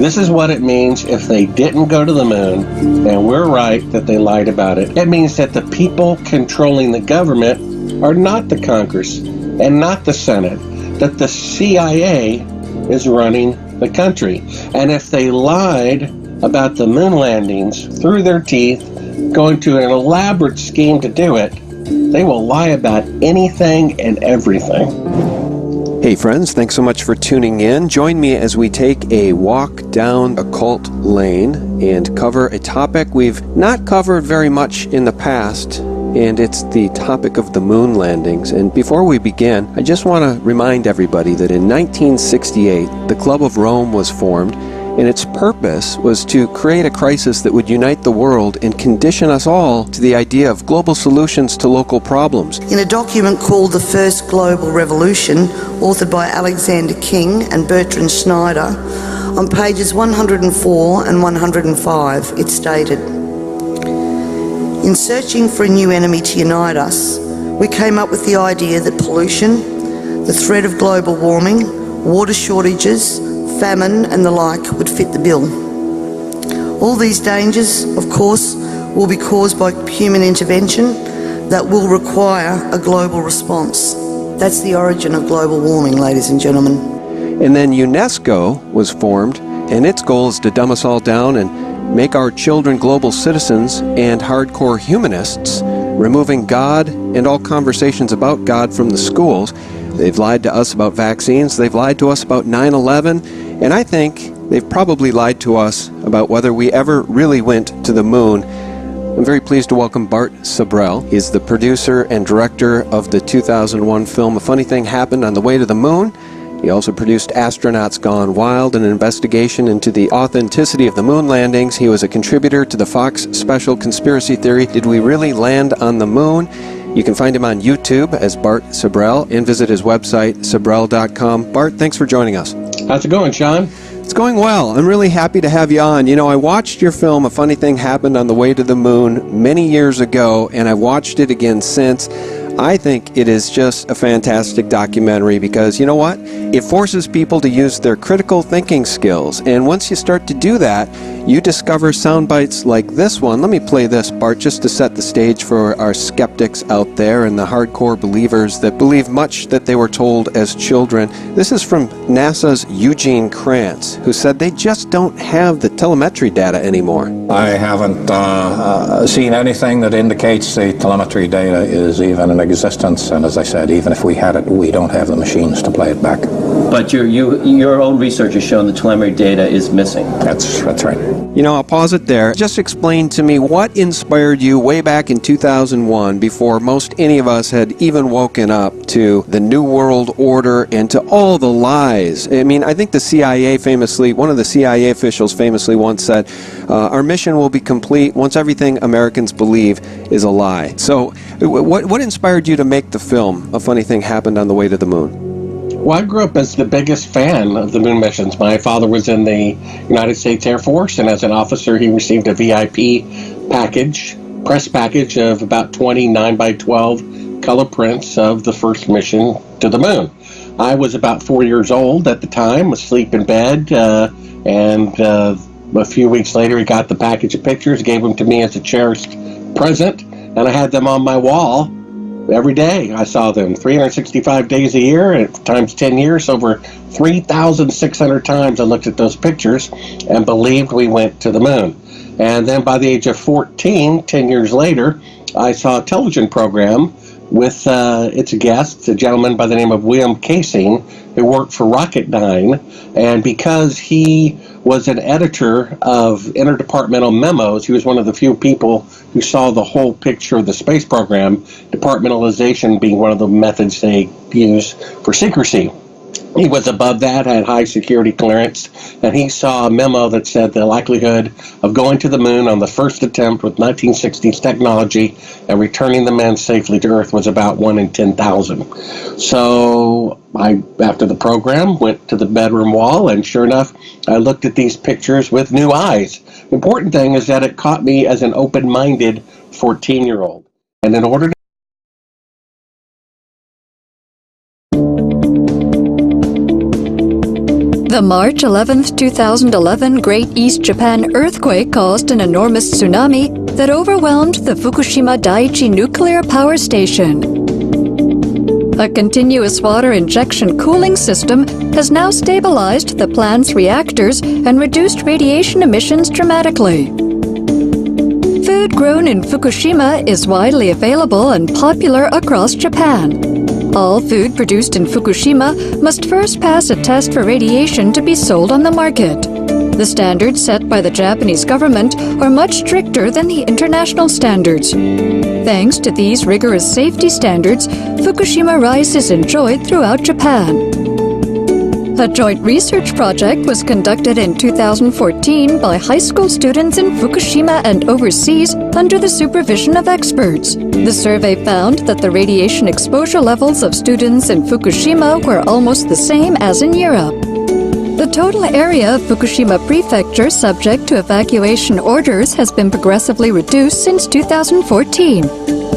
This is what it means if they didn't go to the moon, and we're right that they lied about it. It means that the people controlling the government are not the Congress and not the Senate, that the CIA is running the country. And if they lied about the moon landings through their teeth, going to an elaborate scheme to do it, they will lie about anything and everything. Hey friends, thanks so much for tuning in. Join me as we take a walk down occult lane and cover a topic we've not covered very much in the past, and it's the topic of the moon landings. And before we begin, I just want to remind everybody that in 1968, the Club of Rome was formed, and its purpose was to create a crisis that would unite the world and condition us all to the idea of global solutions to local problems. In a document called The First Global Revolution, authored by Alexander King and Bertrand Schneider, on pages 104 and 105, it stated, "In searching for a new enemy to unite us, we came up with the idea that pollution, the threat of global warming, water shortages, famine and the like would fit the bill. All these dangers, of course, will be caused by human intervention that will require a global response." That's the origin of global warming, ladies and gentlemen. And then UNESCO was formed, and its goal is to dumb us all down and make our children global citizens and hardcore humanists, removing God and all conversations about God from the schools. They've lied to us about vaccines, they've lied to us about 9/11, and I think they've probably lied to us about whether we ever really went to the moon. I'm very pleased to welcome Bart Sibrel. He's the producer and director of the 2001 film A Funny Thing Happened on the Way to the Moon. He also produced Astronauts Gone Wild, an investigation into the authenticity of the moon landings. He was a contributor to the Fox special conspiracy theory, Did We Really Land on the Moon? You can find him on YouTube as Bart Sibrel and visit his website, sibrel.com. Bart, thanks for joining us. How's it going, Sean? It's going well. I'm really happy to have you on. You know, I watched your film, A Funny Thing Happened on the Way to the Moon, many years ago, and I've watched it again since. I think it is just a fantastic documentary because, you know what? It forces people to use their critical thinking skills. And once you start to do that, you discover sound bites like this one. Let me play this, Bart, just to set the stage for our skeptics out there and the hardcore believers that believe much that they were told as children. This is from NASA's Eugene Kranz, who said they just don't have the telemetry data anymore. I haven't seen anything that indicates the telemetry data is even in existence, and as I said, even if we had it, we don't have the machines to play it back. But your own research has shown the telemetry data is missing. That's right. You know, I'll pause it there. Just explain to me what inspired you way back in 2001, before most any of us had even woken up, to the New World Order and to all the lies. I mean, I think the CIA famously, one of the CIA officials famously once said, our mission will be complete once everything Americans believe is a lie. So what inspired you to make the film, A Funny Thing Happened on the Way to the Moon? Well, I grew up as the biggest fan of the moon missions. My father was in the United States Air Force, and as an officer, he received a VIP package, press package of about 20 9x12 color prints of the first mission to the moon. I was about 4 years old at the time, asleep in bed, and a few weeks later, he got the package of pictures, gave them to me as a cherished present, and I had them on my wall. Every day I saw them, 365 days a year, and times 10 years, over 3,600 times I looked at those pictures and believed we went to the moon. And then by the age of 14, 10 years later, I saw a television program with its guest, a gentleman by the name of William Casing, who worked for Rocketdyne, and because he was an editor of interdepartmental memos, he was one of the few people who saw the whole picture of the space program, departmentalization being one of the methods they use for secrecy. He was above that, had high security clearance, and he saw a memo that said the likelihood of going to the moon on the first attempt with 1960s technology and returning the men safely to Earth was about 1 in 10,000. So I, after the program, went to the bedroom wall, and sure enough, I looked at these pictures with new eyes. The important thing is that it caught me as an open-minded 14-year-old. And in order to The March 11, 2011 Great East Japan earthquake caused an enormous tsunami that overwhelmed the Fukushima Daiichi nuclear power station. A continuous water injection cooling system has now stabilized the plant's reactors and reduced radiation emissions dramatically. Food grown in Fukushima is widely available and popular across Japan. All food produced in Fukushima must first pass a test for radiation to be sold on the market. The standards set by the Japanese government are much stricter than the international standards. Thanks to these rigorous safety standards, Fukushima rice is enjoyed throughout Japan. A joint research project was conducted in 2014 by high school students in Fukushima and overseas under the supervision of experts. The survey found that the radiation exposure levels of students in Fukushima were almost the same as in Europe. The total area of Fukushima Prefecture subject to evacuation orders has been progressively reduced since 2014,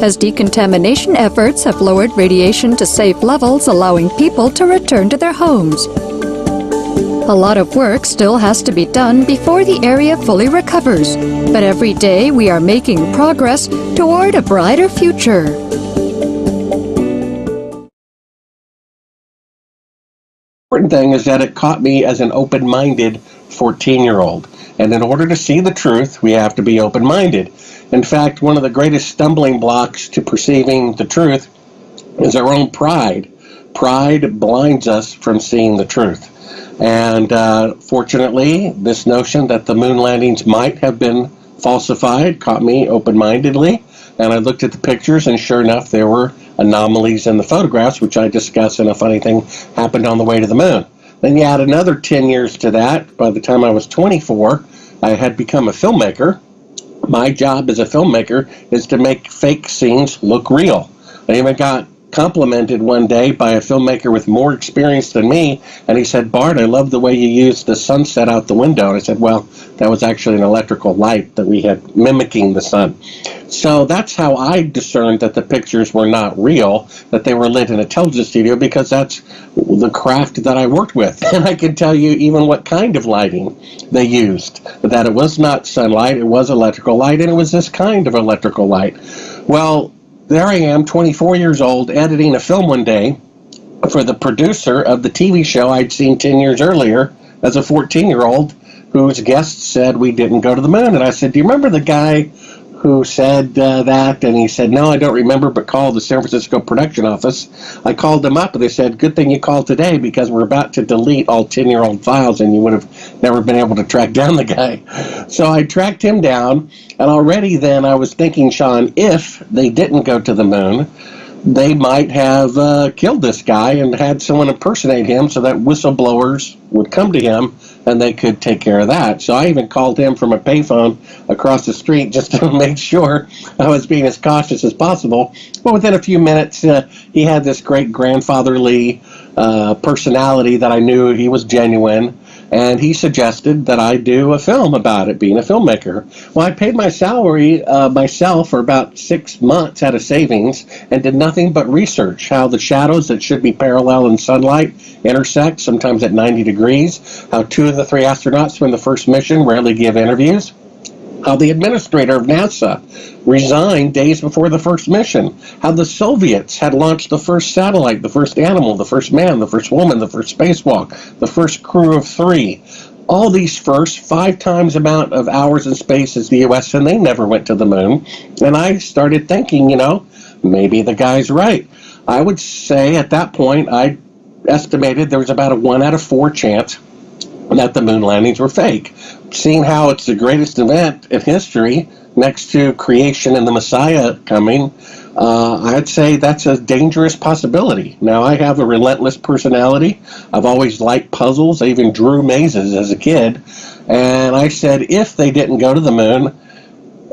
as decontamination efforts have lowered radiation to safe levels, allowing people to return to their homes. A lot of work still has to be done before the area fully recovers, but every day we are making progress toward a brighter future. The important thing is that it caught me as an open-minded 14-year-old. And in order to see the truth, we have to be open-minded. In fact, one of the greatest stumbling blocks to perceiving the truth is our own pride. Pride blinds us from seeing the truth. And fortunately, this notion that the moon landings might have been falsified caught me open-mindedly. And I looked at the pictures, and sure enough, there were anomalies in the photographs, which I discussed, and a funny thing happened on the way to the moon. Then you add another 10 years to that. By the time I was 24, I had become a filmmaker. My job as a filmmaker is to make fake scenes look real. I even got complimented one day by a filmmaker with more experience than me, and he said, "Bart, I love the way you used the sunset out the window." And I said, "Well, that was actually an electrical light that we had mimicking the sun." So that's how I discerned that the pictures were not real, that they were lit in a television studio, because that's the craft that I worked with. And I can tell you even what kind of lighting they used, that it was not sunlight, it was electrical light, and it was this kind of electrical light. Well, there I am, 24 years old, editing a film one day for the producer of the TV show I'd seen 10 years earlier as a 14-year-old, whose guest said we didn't go to the moon. And I said, "Do you remember the guy who said that?" And he said, "No, I don't remember, but call the San Francisco production office." I called them up, and they said, "Good thing you called today, because we're about to delete all 10-year-old files, and you would have never been able to track down the guy." So I tracked him down, and already then I was thinking, Sean, if they didn't go to the moon, they might have killed this guy and had someone impersonate him so that whistleblowers would come to him and they could take care of that. So I even called him from a payphone across the street just to make sure I was being as cautious as possible. But within a few minutes, he had this great grandfatherly personality that I knew he was genuine. And he suggested that I do a film about it, being a filmmaker. Well, I paid my salary myself for about 6 months out of savings and did nothing but research how the shadows that should be parallel in sunlight intersect, sometimes at 90 degrees, how 2 of the 3 astronauts from the first mission rarely give interviews, how the administrator of NASA resigned days before the first mission, how the Soviets had launched the first satellite, the first animal, the first man, the first woman, the first spacewalk, the first crew of 3. All these first, 5 times amount of hours in space as the U.S., and they never went to the moon. And I started thinking, maybe the guy's right. I would say at that point, I estimated there was about a 1 out of 4 chance that the moon landings were fake. Seeing how it's the greatest event in history, next to creation and the Messiah coming, I'd say that's a dangerous possibility. Now, I have a relentless personality. I've always liked puzzles. I even drew mazes as a kid. And I said, if they didn't go to the moon,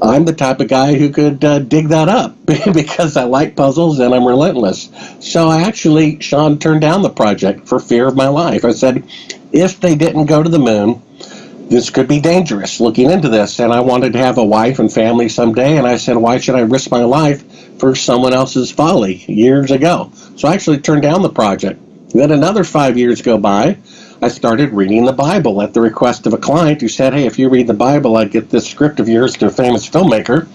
I'm the type of guy who could dig that up because I like puzzles and I'm relentless. So I actually, Sean, turned down the project for fear of my life. I said, if they didn't go to the moon, this could be dangerous looking into this. And I wanted to have a wife and family someday. And I said, why should I risk my life for someone else's folly years ago? So I actually turned down the project. Then another 5 years go by. I started reading the Bible at the request of a client who said, hey, if you read the Bible, I'd get this script of yours to a famous filmmaker.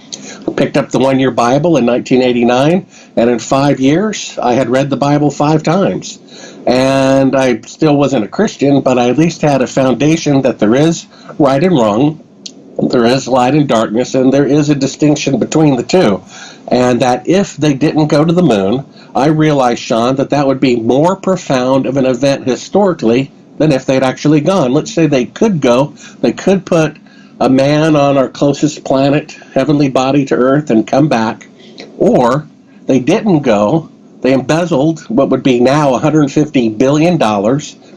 I picked up the one-year Bible in 1989, and in 5 years, I had read the Bible 5 times. And I still wasn't a Christian, but I at least had a foundation that there is right and wrong, there is light and darkness, and there is a distinction between the two. And that if they didn't go to the moon, I realized, Sean, that that would be more profound of an event historically than if they'd actually gone. Let's say they could go, they could put a man on our closest planet, heavenly body to Earth, and come back. Or they didn't go, they embezzled what would be now $150 billion,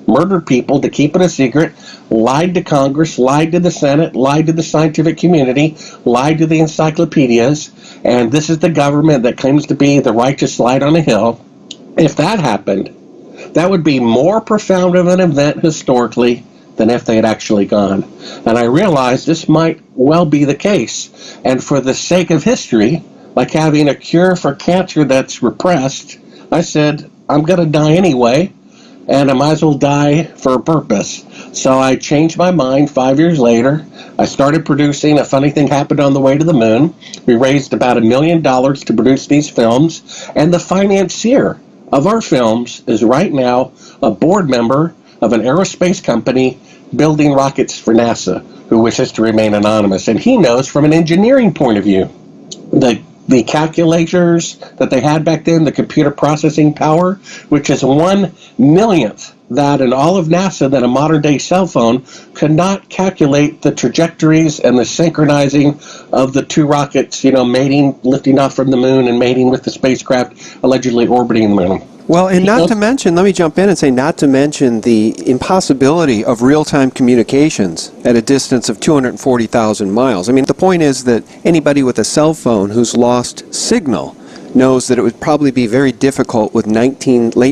murdered people to keep it a secret, lied to Congress, lied to the Senate, lied to the scientific community, lied to the encyclopedias, and this is the government that claims to be the righteous light on a hill. If that happened, that would be more profound of an event historically than if they had actually gone. And I realized this might well be the case. And for the sake of history, like having a cure for cancer that's repressed, I said, I'm going to die anyway, and I might as well die for a purpose. So I changed my mind 5 years later. I started producing. A funny thing happened on the way to the moon. We raised about $1 million to produce these films, and the financier of our films is right now a board member of an aerospace company building rockets for NASA, who wishes to remain anonymous. And he knows from an engineering point of view the calculators that they had back then, the computer processing power, which is 1/1,000,000th that in all of NASA that a modern day cell phone could not calculate the trajectories and the synchronizing of the two rockets, mating, lifting off from the moon and mating with the spacecraft allegedly orbiting the moon. Well, and not to mention, let me jump in and say, not to mention the impossibility of real-time communications at a distance of 240,000 miles. I mean, the point is that anybody with a cell phone who's lost signal knows that it would probably be very difficult with late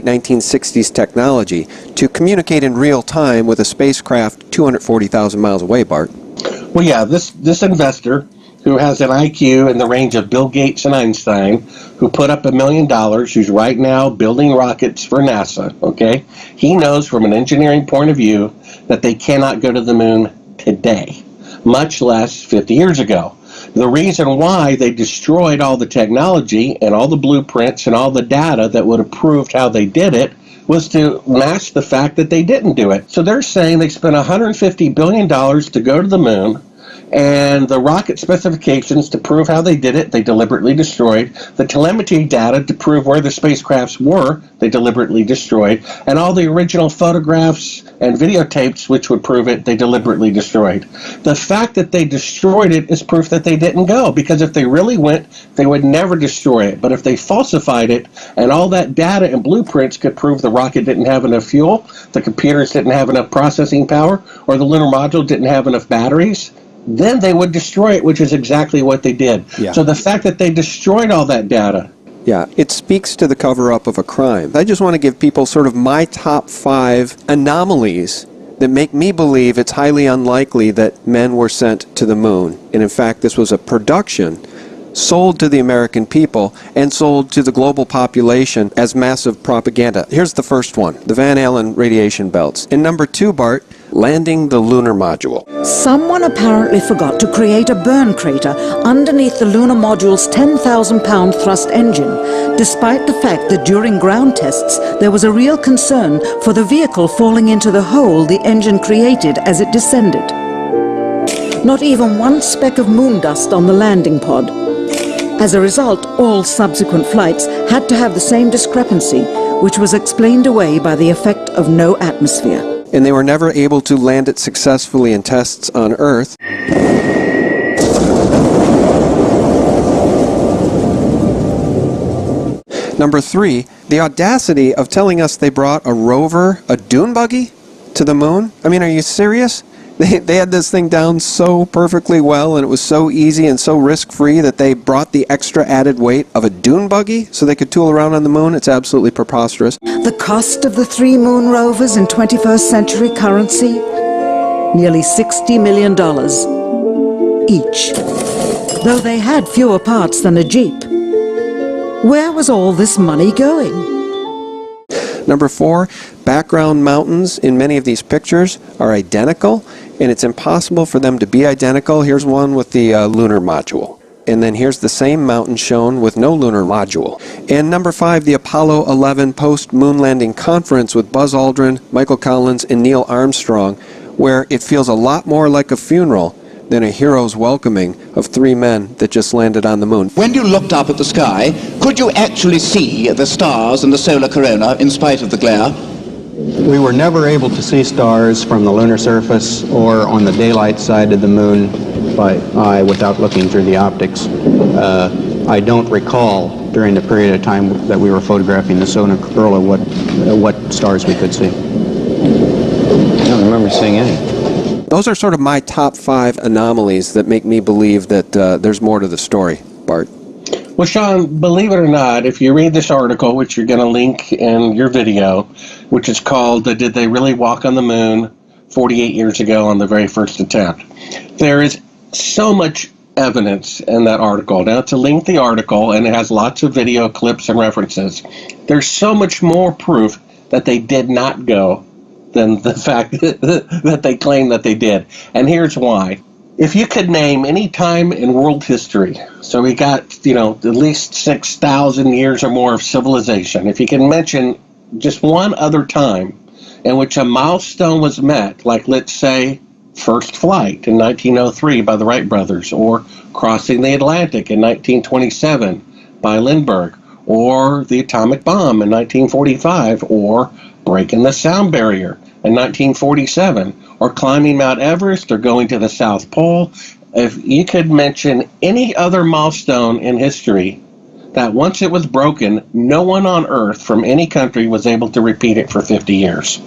1960s technology to communicate in real time with a spacecraft 240,000 miles away, Bart. Well, yeah, this investor who has an IQ in the range of Bill Gates and Einstein, who put up $1 million, who's right now building rockets for NASA, okay? He knows from an engineering point of view that they cannot go to the moon today, much less 50 years ago. The reason why they destroyed all the technology and all the blueprints and all the data that would have proved how they did it was to mask the fact that they didn't do it. So they're saying they spent $150 billion to go to the moon, and the rocket specifications to prove how they did it, they deliberately destroyed. The telemetry data to prove where the spacecrafts were, they deliberately destroyed. And all the original photographs and videotapes which would prove it, they deliberately destroyed. The fact that they destroyed it is proof that they didn't go, because if they really went, they would never destroy it. But if they falsified it, and all that data and blueprints could prove the rocket didn't have enough fuel, the computers didn't have enough processing power, or the lunar module didn't have enough batteries, then they would destroy it, which is exactly what they did. Yeah. So the fact that they destroyed all that data. Yeah, it speaks to the cover-up of a crime. I just want to give people sort of my top 5 anomalies that make me believe it's highly unlikely that men were sent to the moon. And in fact, this was a production sold to the American people and sold to the global population as massive propaganda. Here's the first one, the Van Allen radiation belts. And number 2, Bart, landing the lunar module. Someone apparently forgot to create a burn crater underneath the lunar module's 10,000-pound thrust engine, despite the fact that during ground tests there was a real concern for the vehicle falling into the hole the engine created as it descended. Not even one speck of moon dust on the landing pod. As a result, all subsequent flights had to have the same discrepancy, which was explained away by the effect of no atmosphere. And they were never able to land it successfully in tests on Earth. Number 3, the audacity of telling us they brought a rover, a Dune buggy, to the moon. I mean, are you serious? They had this thing down so perfectly well, and it was so easy and so risk-free that they brought the extra added weight of a Dune buggy so they could tool around on the moon. It's absolutely preposterous. The cost of the 3 moon rovers in 21st century currency? Nearly $60 million each, though they had fewer parts than a Jeep. Where was all this money going? Number 4, background mountains in many of these pictures are identical, and it's impossible for them to be identical. Here's one with the lunar module. And then here's the same mountain shown with no lunar module. And number 5, the Apollo 11 post-moon landing conference with Buzz Aldrin, Michael Collins, and Neil Armstrong, where it feels a lot more like a funeral than a hero's welcoming of 3 men that just landed on the moon. When you looked up at the sky, could you actually see the stars and the solar corona in spite of the glare? We were never able to see stars from the lunar surface or on the daylight side of the moon by eye without looking through the optics. I don't recall during the period of time that we were photographing the solar corona what stars we could see. I don't remember seeing any. Those are sort of my top 5 anomalies that make me believe that there's more to the story, Bart. Well, Sean, believe it or not, if you read this article, which you're going to link in your video, which is called Did They Really Walk on the Moon 48 years ago on the very first attempt? There is so much evidence in that article. Now, it's a lengthy article, and it has lots of video clips and references. There's so much more proof that they did not go than the fact that they claim that they did. And here's why. If you could name any time in world history, so we got, at least 6,000 years or more of civilization, if you can mention just one other time in which a milestone was met, like let's say first flight in 1903 by the Wright brothers, or crossing the Atlantic in 1927 by Lindbergh, or the atomic bomb in 1945, or breaking the sound barrier in 1947, or climbing Mount Everest, or going to the South Pole. If you could mention any other milestone in history that once it was broken, no one on Earth from any country was able to repeat it for 50 years.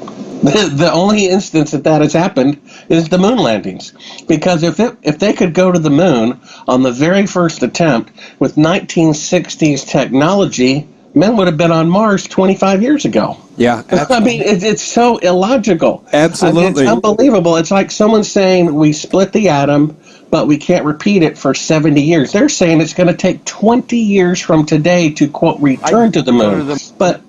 The only instance that has happened is the moon landings. Because if they could go to the moon on the very first attempt with 1960s technology, men would have been on Mars 25 years ago. Yeah. I mean, it's so illogical. Absolutely. I mean, it's unbelievable. It's like someone saying we split the atom, but we can't repeat it for 70 years. They're saying it's going to take 20 years from today to, quote, return to the moon. But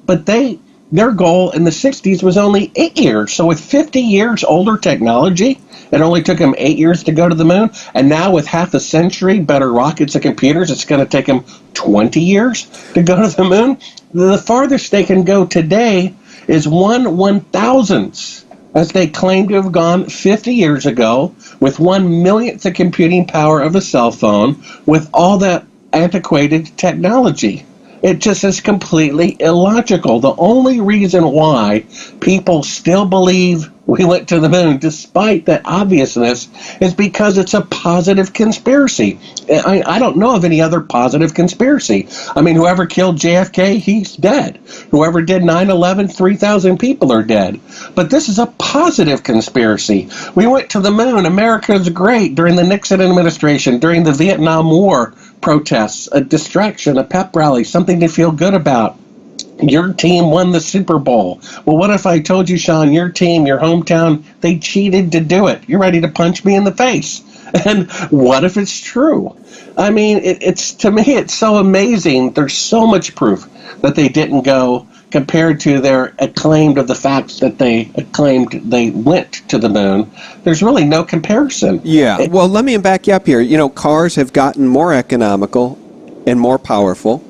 their goal in the 60s was only 8 years. So with 50 years older technology, it only took them 8 years to go to the moon. And now with half a century, better rockets and computers, it's going to take them 20 years to go to the moon. The farthest they can go today is 1/1000th, as they claim to have gone 50 years ago, with 1/1,000,000th the computing power of a cell phone, with all that antiquated technology. It just is completely illogical. The only reason why people still believe we went to the moon, despite that obviousness, is because it's a positive conspiracy. I don't know of any other positive conspiracy. I mean, whoever killed JFK, he's dead. Whoever did 9/11, 3,000 people are dead. But this is a positive conspiracy. We went to the moon. America's great during the Nixon administration, during the Vietnam War protests, a distraction, a pep rally, something to feel good about. Your team won the Super Bowl. Well, what if I told you, Sean, your team, your hometown, they cheated to do it? You're ready to punch me in the face. And what if it's true? I mean, to me, it's so amazing. There's so much proof that they didn't go compared to their acclaimed of the facts that they claimed they went to the moon. There's really no comparison. Yeah, well, let me back you up here. Cars have gotten more economical and more powerful.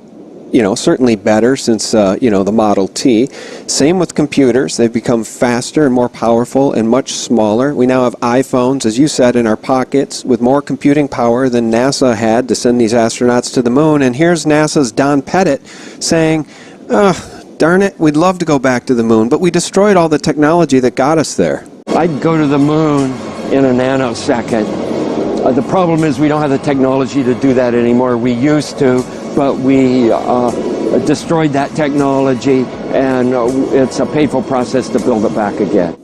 Certainly better since, the Model T. Same with computers. They've become faster and more powerful and much smaller. We now have iPhones, as you said, in our pockets with more computing power than NASA had to send these astronauts to the moon. And here's NASA's Don Pettit saying, darn it, we'd love to go back to the moon, but we destroyed all the technology that got us there. I'd go to the moon in a nanosecond. The problem is we don't have the technology to do that anymore. We used to, but we destroyed that technology, and it's a painful process to build it back again.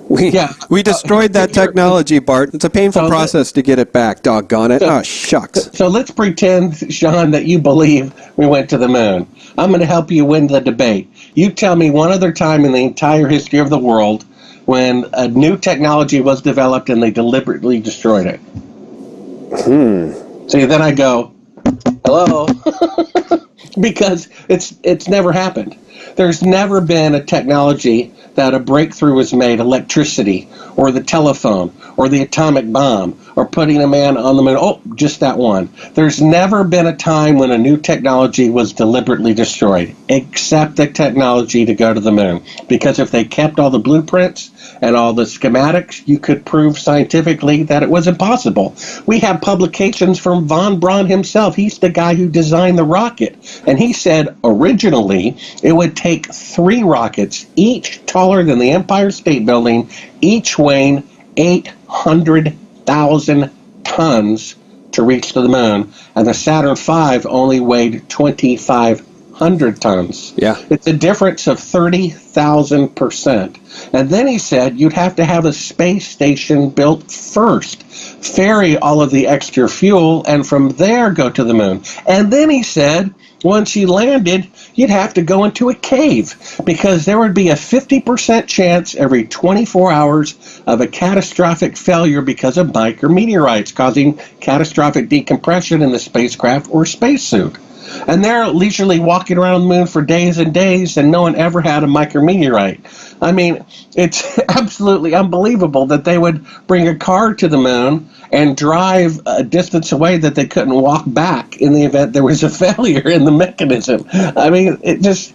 We destroyed that technology, Bart. It's a painful process to get it back, doggone it. Shucks. So let's pretend, Sean, that you believe we went to the moon. I'm going to help you win the debate. You tell me one other time in the entire history of the world when a new technology was developed and they deliberately destroyed it. See, then I go, hello? because it's never happened. There's never been a technology that a breakthrough was made, electricity, or the telephone, or the atomic bomb, or putting a man on the moon. Oh, just that one. There's never been a time when a new technology was deliberately destroyed, except the technology to go to the moon. Because if they kept all the blueprints and all the schematics, you could prove scientifically that it was impossible. We have publications from von Braun himself. He's the guy who designed the rocket. And he said originally it would take 3 rockets, each taller than the Empire State Building, each weighing 800,000 tons to reach to the moon. And the Saturn V only weighed 2,500 tons. Yeah. It's a difference of 30,000%. And then he said you'd have to have a space station built first, ferry all of the extra fuel, and from there go to the moon. And then he said once you landed, you'd have to go into a cave because there would be a 50% chance every 24 hours of a catastrophic failure because of micrometeorites causing catastrophic decompression in the spacecraft or spacesuit. And they're leisurely walking around the moon for days and days, and no one ever had a micrometeorite. I mean, it's absolutely unbelievable that they would bring a car to the moon and drive a distance away that they couldn't walk back in the event there was a failure in the mechanism. I mean, it's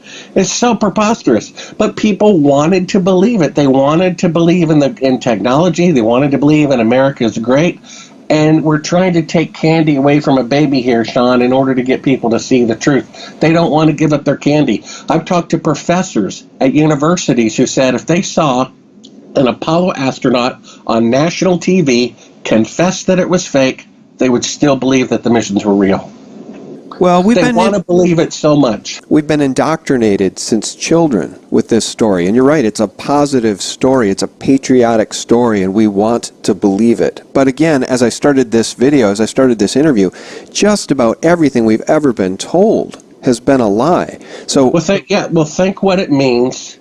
so preposterous. But people wanted to believe it. They wanted to believe in technology. They wanted to believe in America's great. And we're trying to take candy away from a baby here, Sean, in order to get people to see the truth. They don't want to give up their candy. I've talked to professors at universities who said if they saw an Apollo astronaut on national TV confess that it was fake, they would still believe that the missions were real. Well, they want to believe it so much. We've been indoctrinated since children with this story. And you're right, it's a positive story. It's a patriotic story, and we want to believe it. But again, as I started this video, as I started this interview, just about everything we've ever been told has been a lie. So, think what it means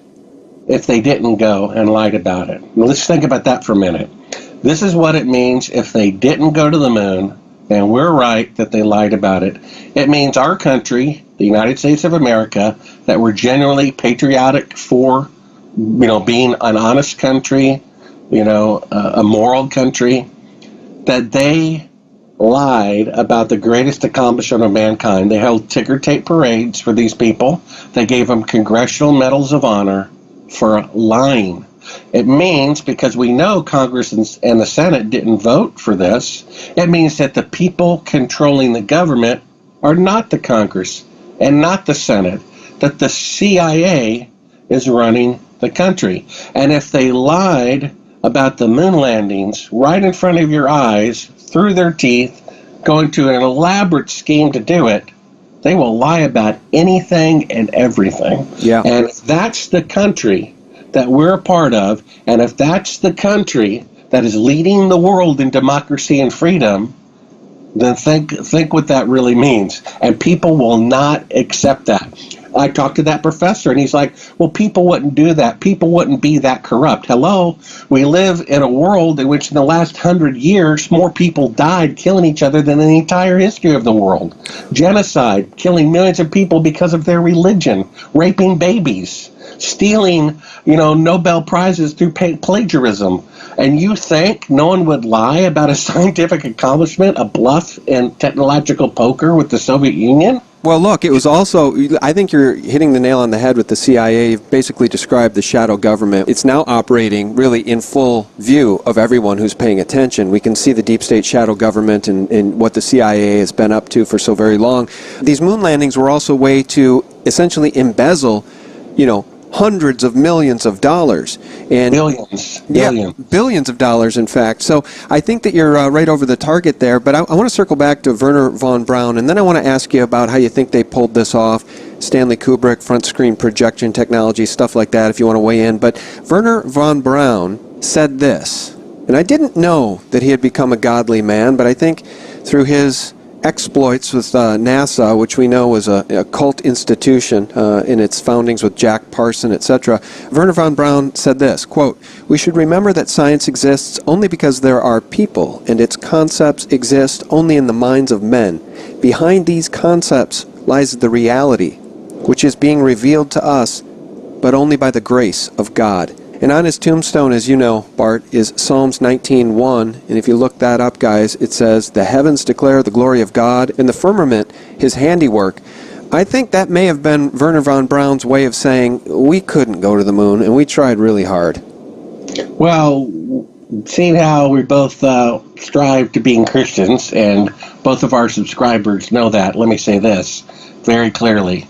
if they didn't go and lied about it. Let's think about that for a minute. This is what it means if they didn't go to the moon, and we're right that they lied about it. It means our country, the United States of America, that we're genuinely patriotic for, being an honest country, a moral country, that they lied about the greatest accomplishment of mankind. They held ticker tape parades for these people. They gave them congressional medals of honor for lying. It means, because we know Congress and the Senate didn't vote for this, it means that the people controlling the government are not the Congress and not the Senate, that the CIA is running the country. And if they lied about the moon landings right in front of your eyes, through their teeth, going to an elaborate scheme to do it, they will lie about anything and everything. Yeah. And if that's the country that we're a part of, and if that's the country that is leading the world in democracy and freedom, then think what that really means. And people will not accept that. I talked to that professor, and he's like, well, people wouldn't do that. People wouldn't be that corrupt. Hello? We live in a world in which in the last 100 years, more people died killing each other than in the entire history of the world. Genocide, killing millions of people because of their religion, raping babies, stealing, Nobel Prizes through plagiarism. And you think no one would lie about a scientific accomplishment, a bluff and technological poker with the Soviet Union? Well, look, it was also, I think you're hitting the nail on the head with the CIA. You've basically described the shadow government. It's now operating really in full view of everyone who's paying attention. We can see the deep state shadow government and what the CIA has been up to for so very long. These moon landings were also a way to essentially embezzle, hundreds of millions of dollars. And billions. Yeah, billions of dollars, in fact. So I think that you're right over the target there, but I want to circle back to Wernher von Braun, and then I want to ask you about how you think they pulled this off. Stanley Kubrick, front screen projection technology, stuff like that, if you want to weigh in. But Wernher von Braun said this, and I didn't know that he had become a godly man, but I think through his exploits with NASA, which we know was a cult institution in its foundings with Jack Parson, etc. Wernher von Braun said this, quote, "We should remember that science exists only because there are people, and its concepts exist only in the minds of men. Behind these concepts lies the reality, which is being revealed to us, but only by the grace of God. And on his tombstone, as you know, Bart, is Psalms 19:1, and if you look that up, guys, it says, "The heavens declare the glory of God, and the firmament his handiwork." I think that may have been Wernher von Braun's way of saying, we couldn't go to the moon, and we tried really hard. Well, seeing how we both strive to being Christians, and both of our subscribers know that, let me say this very clearly.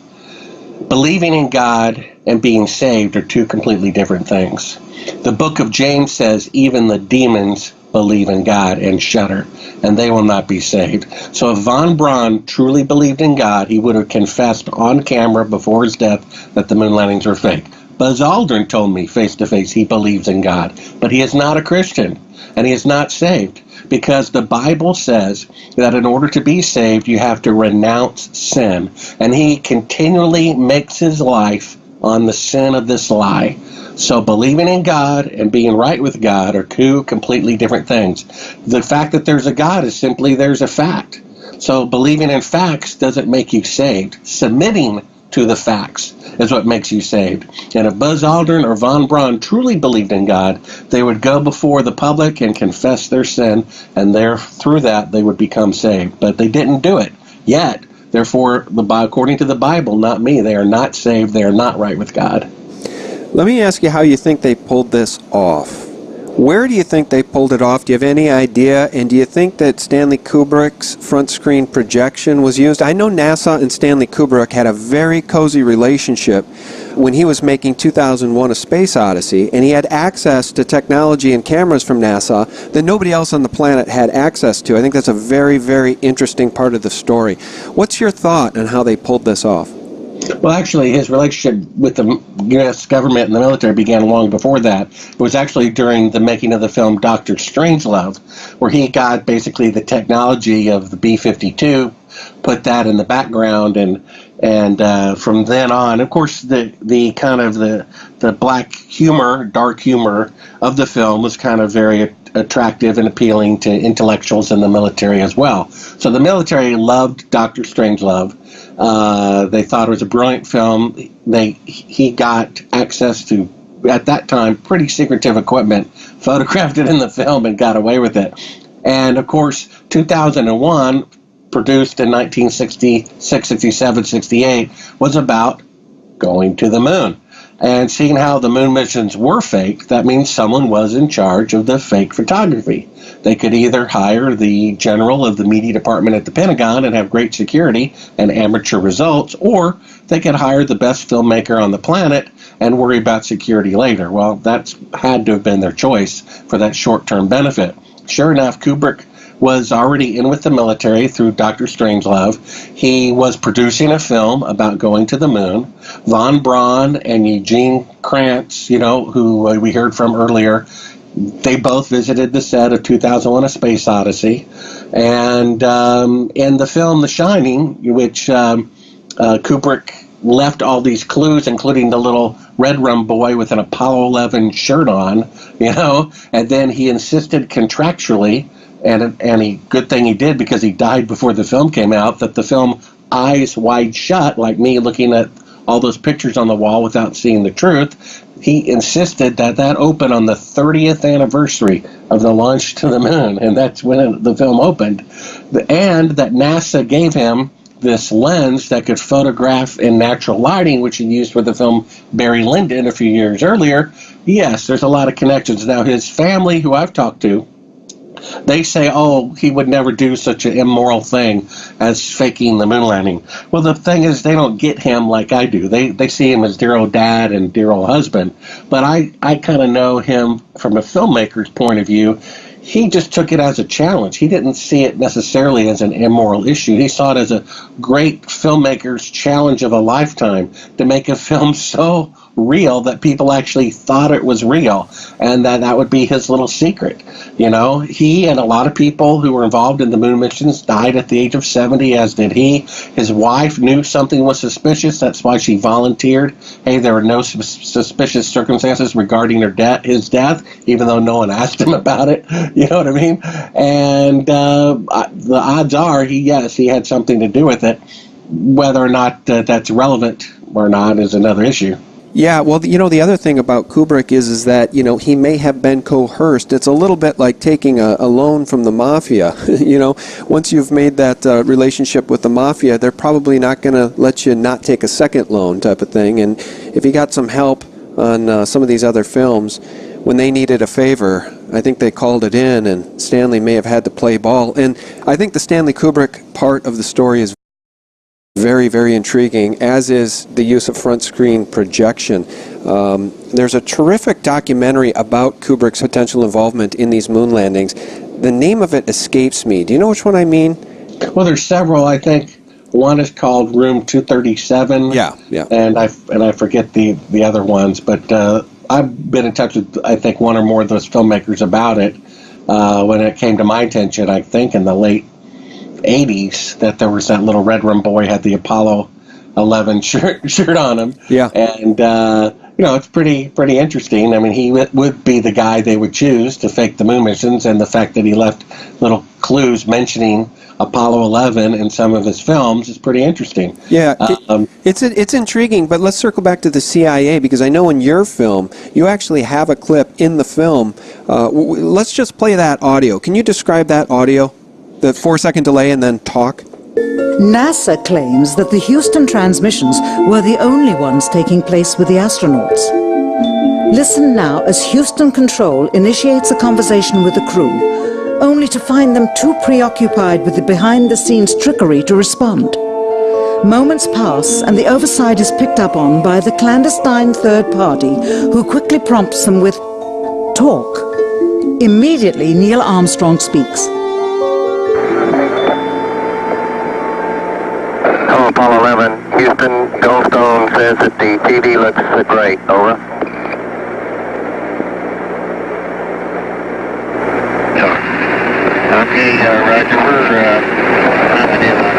Believing in God and being saved are two completely different things. The book of James says even the demons believe in God and shudder, and they will not be saved. So if von Braun truly believed in God, he would have confessed on camera before his death that the moon landings were fake. Buzz Aldrin told me face-to-face he believes in God, but he is not a Christian, and he is not saved, because the Bible says that in order to be saved, you have to renounce sin, and he continually makes his life on the sin of this lie. So believing in God and being right with God are two completely different things. The fact that there's a God is simply there's a fact. So believing in facts doesn't make you saved. Submitting to the facts is what makes you saved. And if Buzz Aldrin or von Braun truly believed in God, they would go before the public and confess their sin, and through that they would become saved. But they didn't do it yet. Therefore, according to the Bible, not me, they are not saved, they are not right with God. Let me ask you how you think they pulled this off. Where do you think they pulled it off? Do you have any idea? And do you think that Stanley Kubrick's front screen projection was used? I know NASA and Stanley Kubrick had a very cozy relationship when he was making 2001: A Space Odyssey, and he had access to technology and cameras from NASA that nobody else on the planet had access to. I think that's a very, very interesting part of the story. What's your thought on how they pulled this off? Well, actually, his relationship with the U.S. government and the military began long before that. It was actually during the making of the film Dr. Strangelove, where he got basically the technology of the B-52, put that in the background, and from then on, of course, the kind of the black humor, dark humor of the film was kind of very attractive and appealing to intellectuals in the military as well. So the military loved Dr. Strangelove. They thought it was a brilliant film. He got access to, at that time, pretty secretive equipment, photographed it in the film, and got away with it. And of course, 2001, produced in 1966, 67, 68, was about going to the moon. And seeing how the moon missions were fake, that means someone was in charge of the fake photography. They could either hire the general of the media department at the Pentagon and have great security and amateur results, or they could hire the best filmmaker on the planet and worry about security later. Well, that's had to have been their choice for that short-term benefit. Sure enough, Kubrick was already in with the military through Dr. Strangelove. He was producing a film about going to the moon. Von Braun and Eugene Kranz, who we heard from earlier, they both visited the set of 2001: A Space Odyssey. And in the film The Shining, which Kubrick left all these clues, including the little red rum boy with an Apollo 11 shirt on, and then he insisted contractually, and good thing he did, because he died before the film came out, that the film Eyes Wide Shut, like me looking at all those pictures on the wall without seeing the truth, he insisted that opened on the 30th anniversary of the launch to the moon, and that's when the film opened. And that NASA gave him this lens that could photograph in natural lighting, which he used for the film Barry Lyndon a few years earlier. Yes, there's a lot of connections. Now, his family, who I've talked to, they say, he would never do such an immoral thing as faking the moon landing. Well, the thing is, they don't get him like I do. They see him as dear old dad and dear old husband. But I kind of know him from a filmmaker's point of view. He just took it as a challenge. He didn't see it necessarily as an immoral issue. He saw it as a great filmmaker's challenge of a lifetime to make a film so real that people actually thought it was real, and that would be his little secret. He and a lot of people who were involved in the moon missions died at the age of 70, as did he. His wife knew something was suspicious. That's why she volunteered. Hey, there were no suspicious circumstances regarding his death, even though no one asked him about it. You know what I mean? And the odds are he had something to do with it. whether or not that's relevant or not is another issue. Yeah, well, the other thing about Kubrick is that, he may have been coerced. It's a little bit like taking a loan from the mafia. Once you've made that relationship with the mafia, they're probably not going to let you not take a second loan type of thing. And if you got some help on some of these other films, when they needed a favor, I think they called it in, and Stanley may have had to play ball. And I think the Stanley Kubrick part of the story is very, very intriguing, as is the use of front screen projection. There's a terrific documentary about Kubrick's potential involvement in these moon landings. The name of it escapes me. Do you know which one I mean? Well, there's several. I think one is called Room 237. Yeah. And I forget the other ones, but I've been in touch with, I think, one or more of those filmmakers about it when it came to my attention, I think, in the late 80s, that there was that little red room boy had the Apollo 11 shirt on him. Yeah. And it's pretty interesting. I mean, he would be the guy they would choose to fake the moon missions, and the fact that he left little clues mentioning Apollo 11 in some of his films is pretty interesting. Yeah, it's intriguing, but let's circle back to the CIA, because I know in your film you actually have a clip in the film. Let's just play that audio. Can you describe that audio? The 4-second delay and then talk? NASA claims that the Houston transmissions were the only ones taking place with the astronauts. Listen now as Houston Control initiates a conversation with the crew, only to find them too preoccupied with the behind-the-scenes trickery to respond. Moments pass, and the oversight is picked up on by the clandestine third party, who quickly prompts them with, "Talk." Immediately, Neil Armstrong speaks. Apollo 11, Houston, Goldstone says that the TV looks great. Over. Okay, Roger, we're coming in on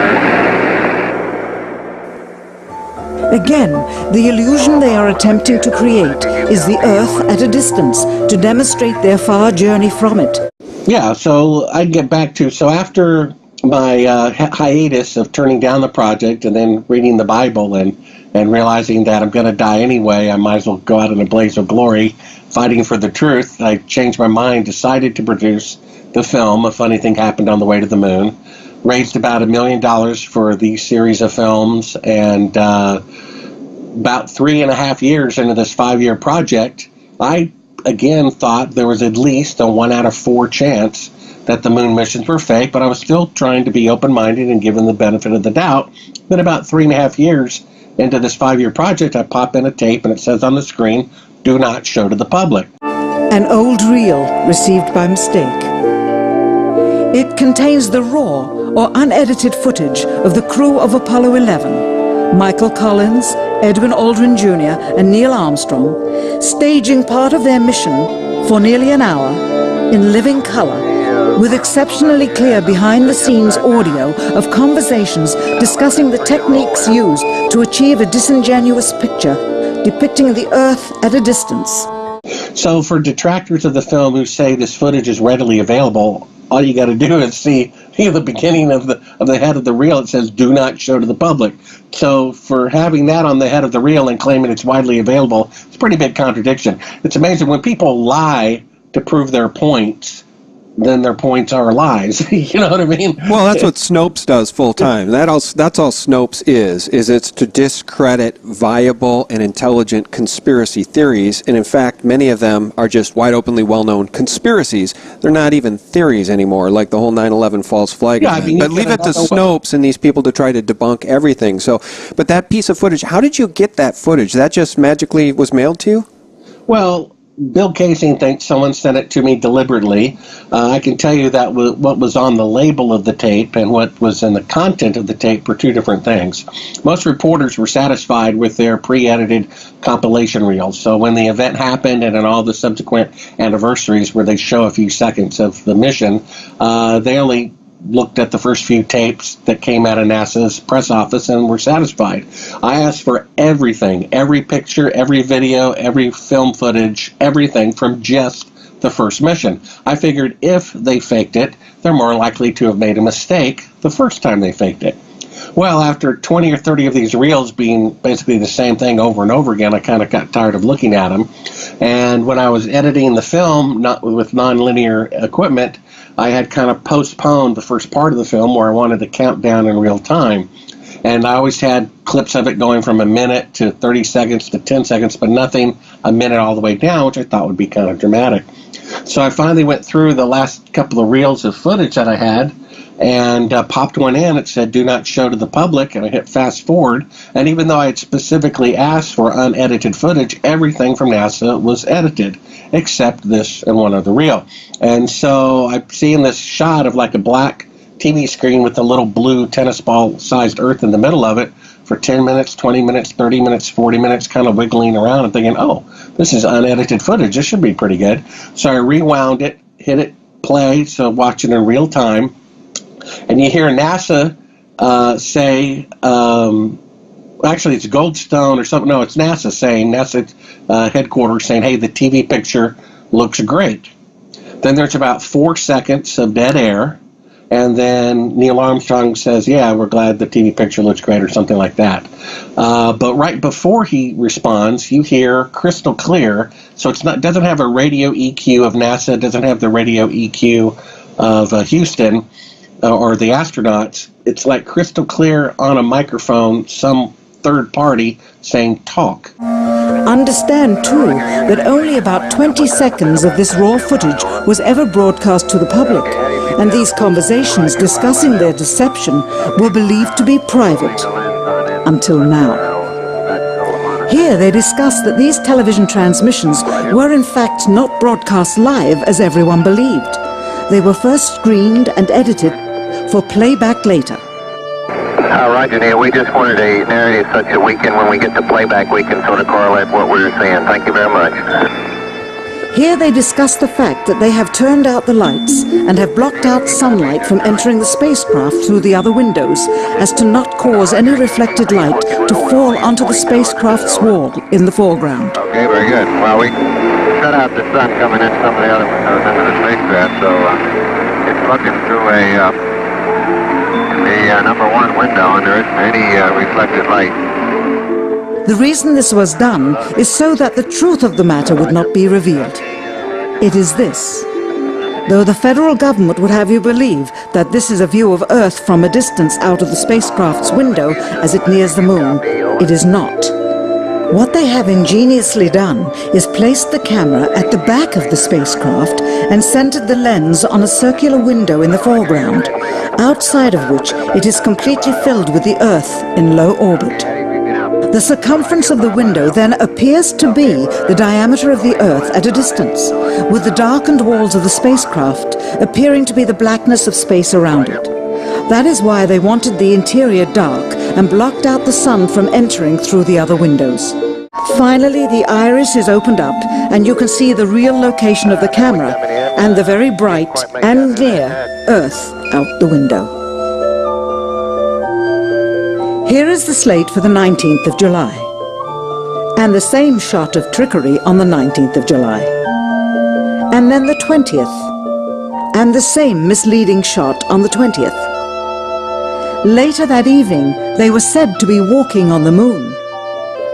Earth. Again, the illusion they are attempting to create is the Earth at a distance to demonstrate their far journey from it. Yeah, so I'd get back to, so after my hiatus of turning down the project and then reading the Bible and realizing that I'm going to die anyway, I might as well go out in a blaze of glory fighting for the truth, I changed my mind, decided to produce the film. A Funny Thing Happened on the Way to the Moon. Raised about $1 million for the series of films, and about 3.5 years into this 5-year project, I again thought there was at least a 1 out of 4 chance that the moon missions were fake, but I was still trying to be open-minded and given the benefit of the doubt. Then about 3.5 years into this 5-year project, I pop in a tape and it says on the screen, "Do not show to the public." An old reel received by mistake. It contains the raw or unedited footage of the crew of Apollo 11, Michael Collins, Edwin Aldrin Jr., and Neil Armstrong, staging part of their mission for nearly an hour in living color, with exceptionally clear behind-the-scenes audio of conversations discussing the techniques used to achieve a disingenuous picture depicting the Earth at a distance. So for detractors of the film who say this footage is readily available, all you got to do is see the beginning of the head of the reel. It says, "Do not show to the public." So for having that on the head of the reel and claiming it's widely available, it's a pretty big contradiction. It's amazing when people lie to prove their points, then their points are lies. You know what I mean? Well, that's what Snopes does full time. That's all Snopes is it's to discredit viable and intelligent conspiracy theories. And in fact, many of them are just wide openly well-known conspiracies. They're not even theories anymore, like the whole 9/11 false flag event. I mean, but leave it to Snopes and these people to try to debunk everything. So, but that piece of footage, how did you get that footage? That just magically was mailed to you? Well, Bill Casing thinks someone sent it to me deliberately. I can tell you that what was on the label of the tape and what was in the content of the tape were two different things. Most reporters were satisfied with their pre-edited compilation reels. So when the event happened and in all the subsequent anniversaries where they show a few seconds of the mission, they only looked at the first few tapes that came out of NASA's press office and were satisfied. I asked for everything, every picture, every video, every film footage, everything from just the first mission. I figured if they faked it, they're more likely to have made a mistake the first time they faked it. Well, after 20 or 30 of these reels being basically the same thing over and over again, I kind of got tired of looking at them. And when I was editing the film, not with nonlinear equipment, I had kind of postponed the first part of the film where I wanted to count down in real time. And I always had clips of it going from a minute to 30 seconds to 10 seconds, but nothing a minute all the way down, which I thought would be kind of dramatic. So I finally went through the last couple of reels of footage that I had and popped one in. It said, do not show to the public, and I hit fast forward. And even though I had specifically asked for unedited footage, everything from NASA was edited, except this and one other reel. And so I'm seeing this shot of like a black TV screen with a little blue tennis ball sized Earth in the middle of it for 10 minutes, 20 minutes, 30 minutes, 40 minutes, kind of wiggling around and thinking, oh, this is unedited footage. This should be pretty good. So I rewound it, hit it play, so watch it in real time. And you hear NASA say, actually it's Goldstone or something. No, it's NASA saying, NASA headquarters saying, hey, the TV picture looks great. Then there's about 4 seconds of dead air. And then Neil Armstrong says, yeah, we're glad the TV picture looks great, or something like that. But right before he responds, you hear crystal clear. So it's not, doesn't have a radio EQ of NASA, doesn't have the radio EQ of Houston or the astronauts. It's like crystal clear on a microphone, some third party saying talk. Understand, too, that only about 20 seconds of this raw footage was ever broadcast to the public, and these conversations discussing their deception were believed to be private, until now. Here they discuss that these television transmissions were in fact not broadcast live as everyone believed. They were first screened and edited for playback later. Roger, Neil. We just wanted a narrative such that we can, when we get the playback, we can sort of correlate what we're saying. Thank you very much. Here they discuss the fact that they have turned out the lights and have blocked out sunlight from entering the spacecraft through the other windows, as to not cause any reflected light to fall onto the spacecraft's wall in the foreground. Okay, very good. Well, we shut out the sun coming in some of the other windows into the spacecraft, so it's looking through the number one window, and there isn't any reflected light. The reason this was done is so that the truth of the matter would not be revealed. It is this. Though the federal government would have you believe that this is a view of Earth from a distance out of the spacecraft's window as it nears the moon, it is not. What they have ingeniously done is placed the camera at the back of the spacecraft and centered the lens on a circular window in the foreground, outside of which it is completely filled with the Earth in low orbit. The circumference of the window then appears to be the diameter of the Earth at a distance, with the darkened walls of the spacecraft appearing to be the blackness of space around it. That is why they wanted the interior dark and blocked out the sun from entering through the other windows. Finally, the iris is opened up and you can see the real location of the camera and the very bright and near Earth out the window. Here is the slate for the 19th of July, and the same shot of trickery on the 19th of July, and then the 20th, and the same misleading shot on the 20th. Later that evening, they were said to be walking on the moon.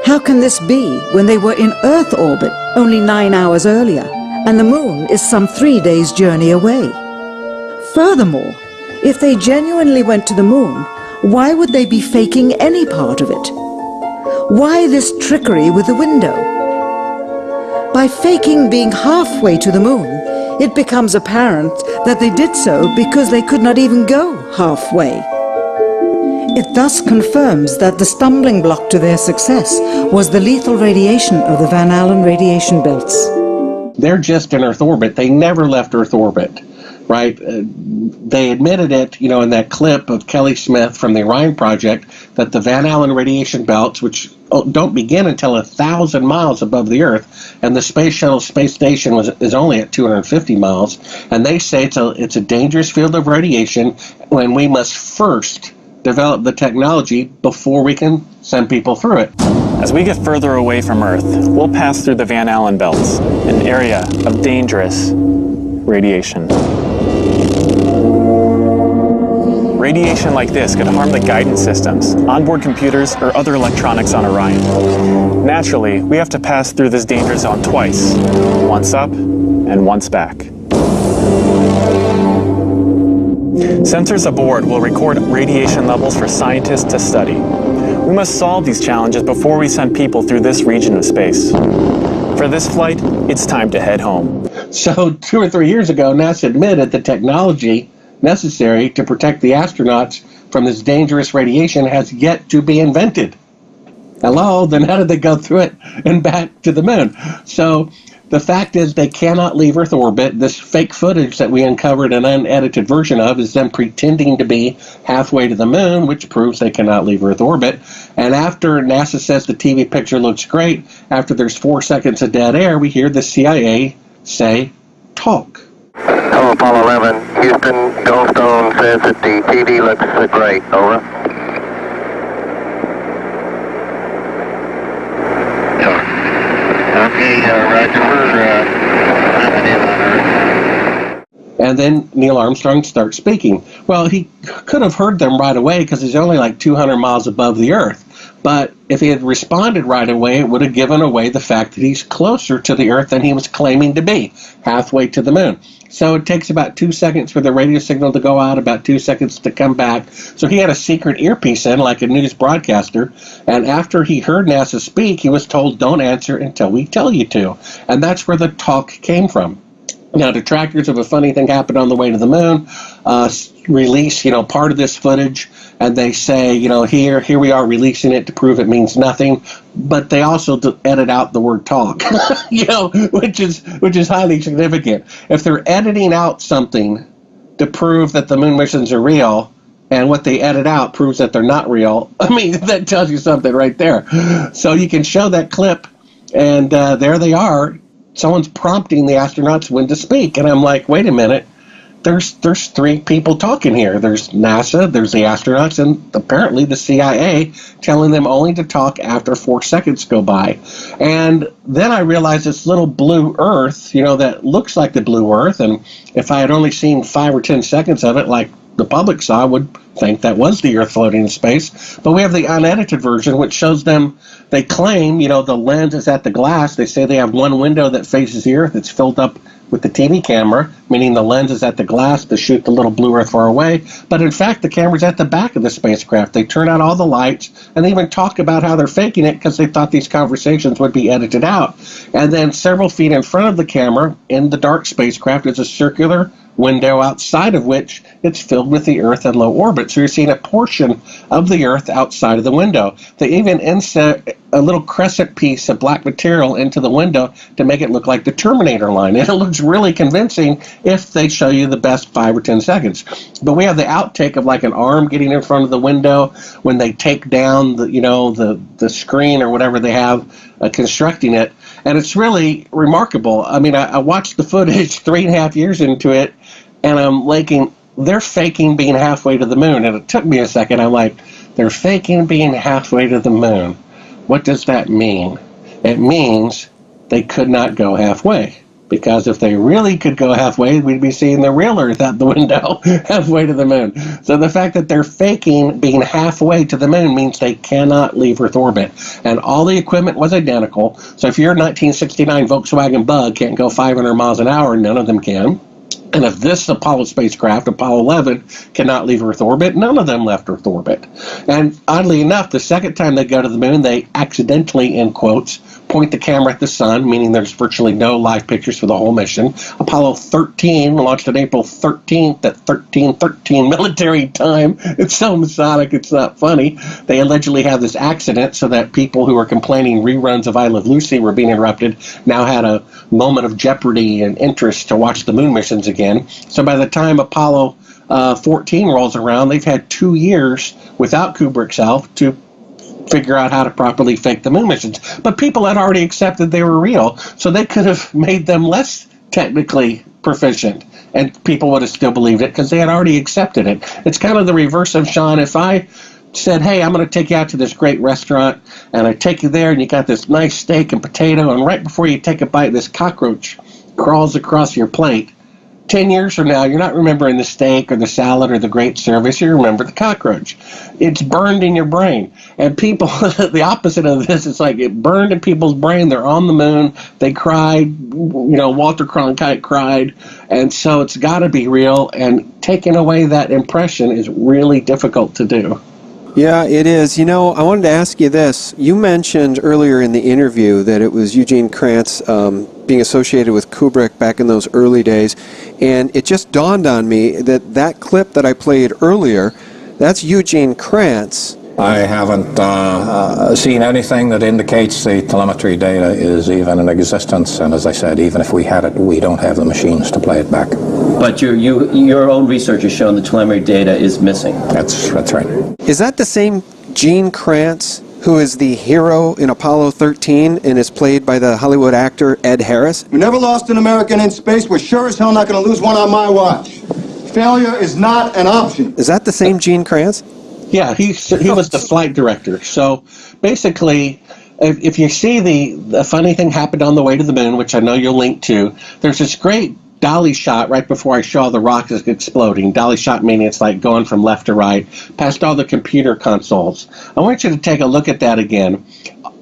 How can this be when they were in Earth orbit only 9 hours earlier, and the moon is some 3 days' journey away? Furthermore, if they genuinely went to the moon, why would they be faking any part of it? Why this trickery with the window? By faking being halfway to the moon, it becomes apparent that they did so because they could not even go halfway. It thus confirms that the stumbling block to their success was the lethal radiation of the Van Allen radiation belts. They're just in Earth orbit. They never left Earth orbit. Right? They admitted it, in that clip of Kelly Smith from the Orion Project, that the Van Allen radiation belts, which don't begin until 1,000 miles above the Earth, and the Space Shuttle space station is only at 250 miles, and they say it's a dangerous field of radiation when we must first develop the technology before we can send people through it. As we get further away from Earth, we'll pass through the Van Allen belts, an area of dangerous radiation. radiation like this could harm the guidance systems, onboard computers, or other electronics on Orion. Naturally, we have to pass through this danger zone twice, once up and once back. Sensors aboard will record radiation levels for scientists to study. We must solve these challenges before we send people through this region of space. For this flight, it's time to head home. So 2 or 3 years ago, NASA admitted the technology necessary to protect the astronauts from this dangerous radiation has yet to be invented. Hello, then how did they go through it and back to the moon? So the fact is they cannot leave Earth orbit. This fake footage that we uncovered an unedited version of is them pretending to be halfway to the moon, which proves they cannot leave Earth orbit. And after NASA says the TV picture looks great, after there's 4 seconds of dead air, we hear the CIA say, talk. Hello, Apollo 11. Houston, Goldstone says that the TV looks great. Over. And then Neil Armstrong starts speaking. Well, he could have heard them right away because he's only like 200 miles above the Earth. But if he had responded right away, it would have given away the fact that he's closer to the Earth than he was claiming to be, halfway to the moon. So it takes about 2 seconds for the radio signal to go out, about 2 seconds to come back. So he had a secret earpiece in, like a news broadcaster. And after he heard NASA speak, he was told, don't answer until we tell you to. And that's where the talk came from. Now, detractors of a funny thing happened on the way to the moon release, part of this footage, and they say, here we are releasing it to prove it means nothing, but they also edit out the word talk, which is highly significant. If they're editing out something to prove that the moon missions are real, and what they edit out proves that they're not real, I mean, that tells you something right there. So you can show that clip, and there they are. Someone's prompting the astronauts when to speak, and I'm like, wait a minute, there's 3 people talking here. There's NASA, there's the astronauts, and apparently the CIA telling them only to talk after 4 seconds go by. And then I realized this little blue Earth, that looks like the blue Earth, and if I had only seen 5 or 10 seconds of it, like the public saw, would think that was the Earth floating in space. But we have the unedited version, which shows them, they claim, the lens is at the glass. They say they have one window that faces the Earth. It's filled up with the TV camera, meaning the lens is at the glass to shoot the little blue Earth far away. But in fact, the camera's at the back of the spacecraft. They turn out all the lights, and they even talk about how they're faking it because they thought these conversations would be edited out. And then several feet in front of the camera, in the dark spacecraft, is a circular window outside of which it's filled with the Earth in low orbit. So you're seeing a portion of the Earth outside of the window. They even insert a little crescent piece of black material into the window to make it look like the Terminator line. And it looks really convincing if they show you the best 5 or 10 seconds. But we have the outtake of like an arm getting in front of the window when they take down the screen or whatever they have constructing it. And it's really remarkable. I mean, I watched the footage 3.5 years into it, and I'm like, they're faking being halfway to the moon. And it took me a second. I'm like, they're faking being halfway to the moon. What does that mean? It means they could not go halfway. Because if they really could go halfway, we'd be seeing the real Earth out the window halfway to the moon. So the fact that they're faking being halfway to the moon means they cannot leave Earth orbit. And all the equipment was identical. So if your 1969 Volkswagen Bug can't go 500 miles an hour, none of them can. And if this Apollo spacecraft, Apollo 11, cannot leave Earth orbit, none of them left Earth orbit. And oddly enough, the second time they go to the moon, they accidentally, in quotes, point the camera at the sun, meaning there's virtually no live pictures for the whole mission. Apollo 13 launched on April 13th at 13:13 military time. It's so Masonic, it's not funny. They allegedly had this accident so that people who were complaining reruns of I Love Lucy were being interrupted now had a moment of jeopardy and interest to watch the moon missions again. So by the time Apollo 14 rolls around, they've had 2 years without Kubrick's help to figure out how to properly fake the moon missions. But people had already accepted they were real, so they could have made them less technically proficient, and people would have still believed it because they had already accepted it. It's kind of the reverse of, Sean, if I said, hey, I'm going to take you out to this great restaurant, and I take you there, and you got this nice steak and potato, and right before you take a bite, this cockroach crawls across your plate, 10 years from now, you're not remembering the steak or the salad or the great service. You remember the cockroach. It's burned in your brain. And people, the opposite of this, it's like it burned in people's brain. They're on the moon. They cried. Walter Cronkite cried. And so it's got to be real. And taking away that impression is really difficult to do. Yeah, it is. I wanted to ask you this. You mentioned earlier in the interview that it was Eugene Krantz being associated with Kubrick back in those early days, and it just dawned on me that that clip that I played earlier, that's Eugene Krantz. I haven't seen anything that indicates the telemetry data is even in existence, and as I said, even if we had it, we don't have the machines to play it back. But your own research has shown the telemetry data is missing. That's right. Is that the same Gene Krantz who is the hero in Apollo 13 and is played by the Hollywood actor Ed Harris? We never lost an American in space. We're sure as hell not going to lose one on my watch. Failure is not an option. Is that the same Gene Krantz? Yeah, he was the flight director. So basically, if you see the funny thing happened on the way to the moon, which I know you'll link to, there's this great dolly shot right before I show the rockets exploding. Dolly shot meaning it's like going from left to right, past all the computer consoles. I want you to take a look at that again.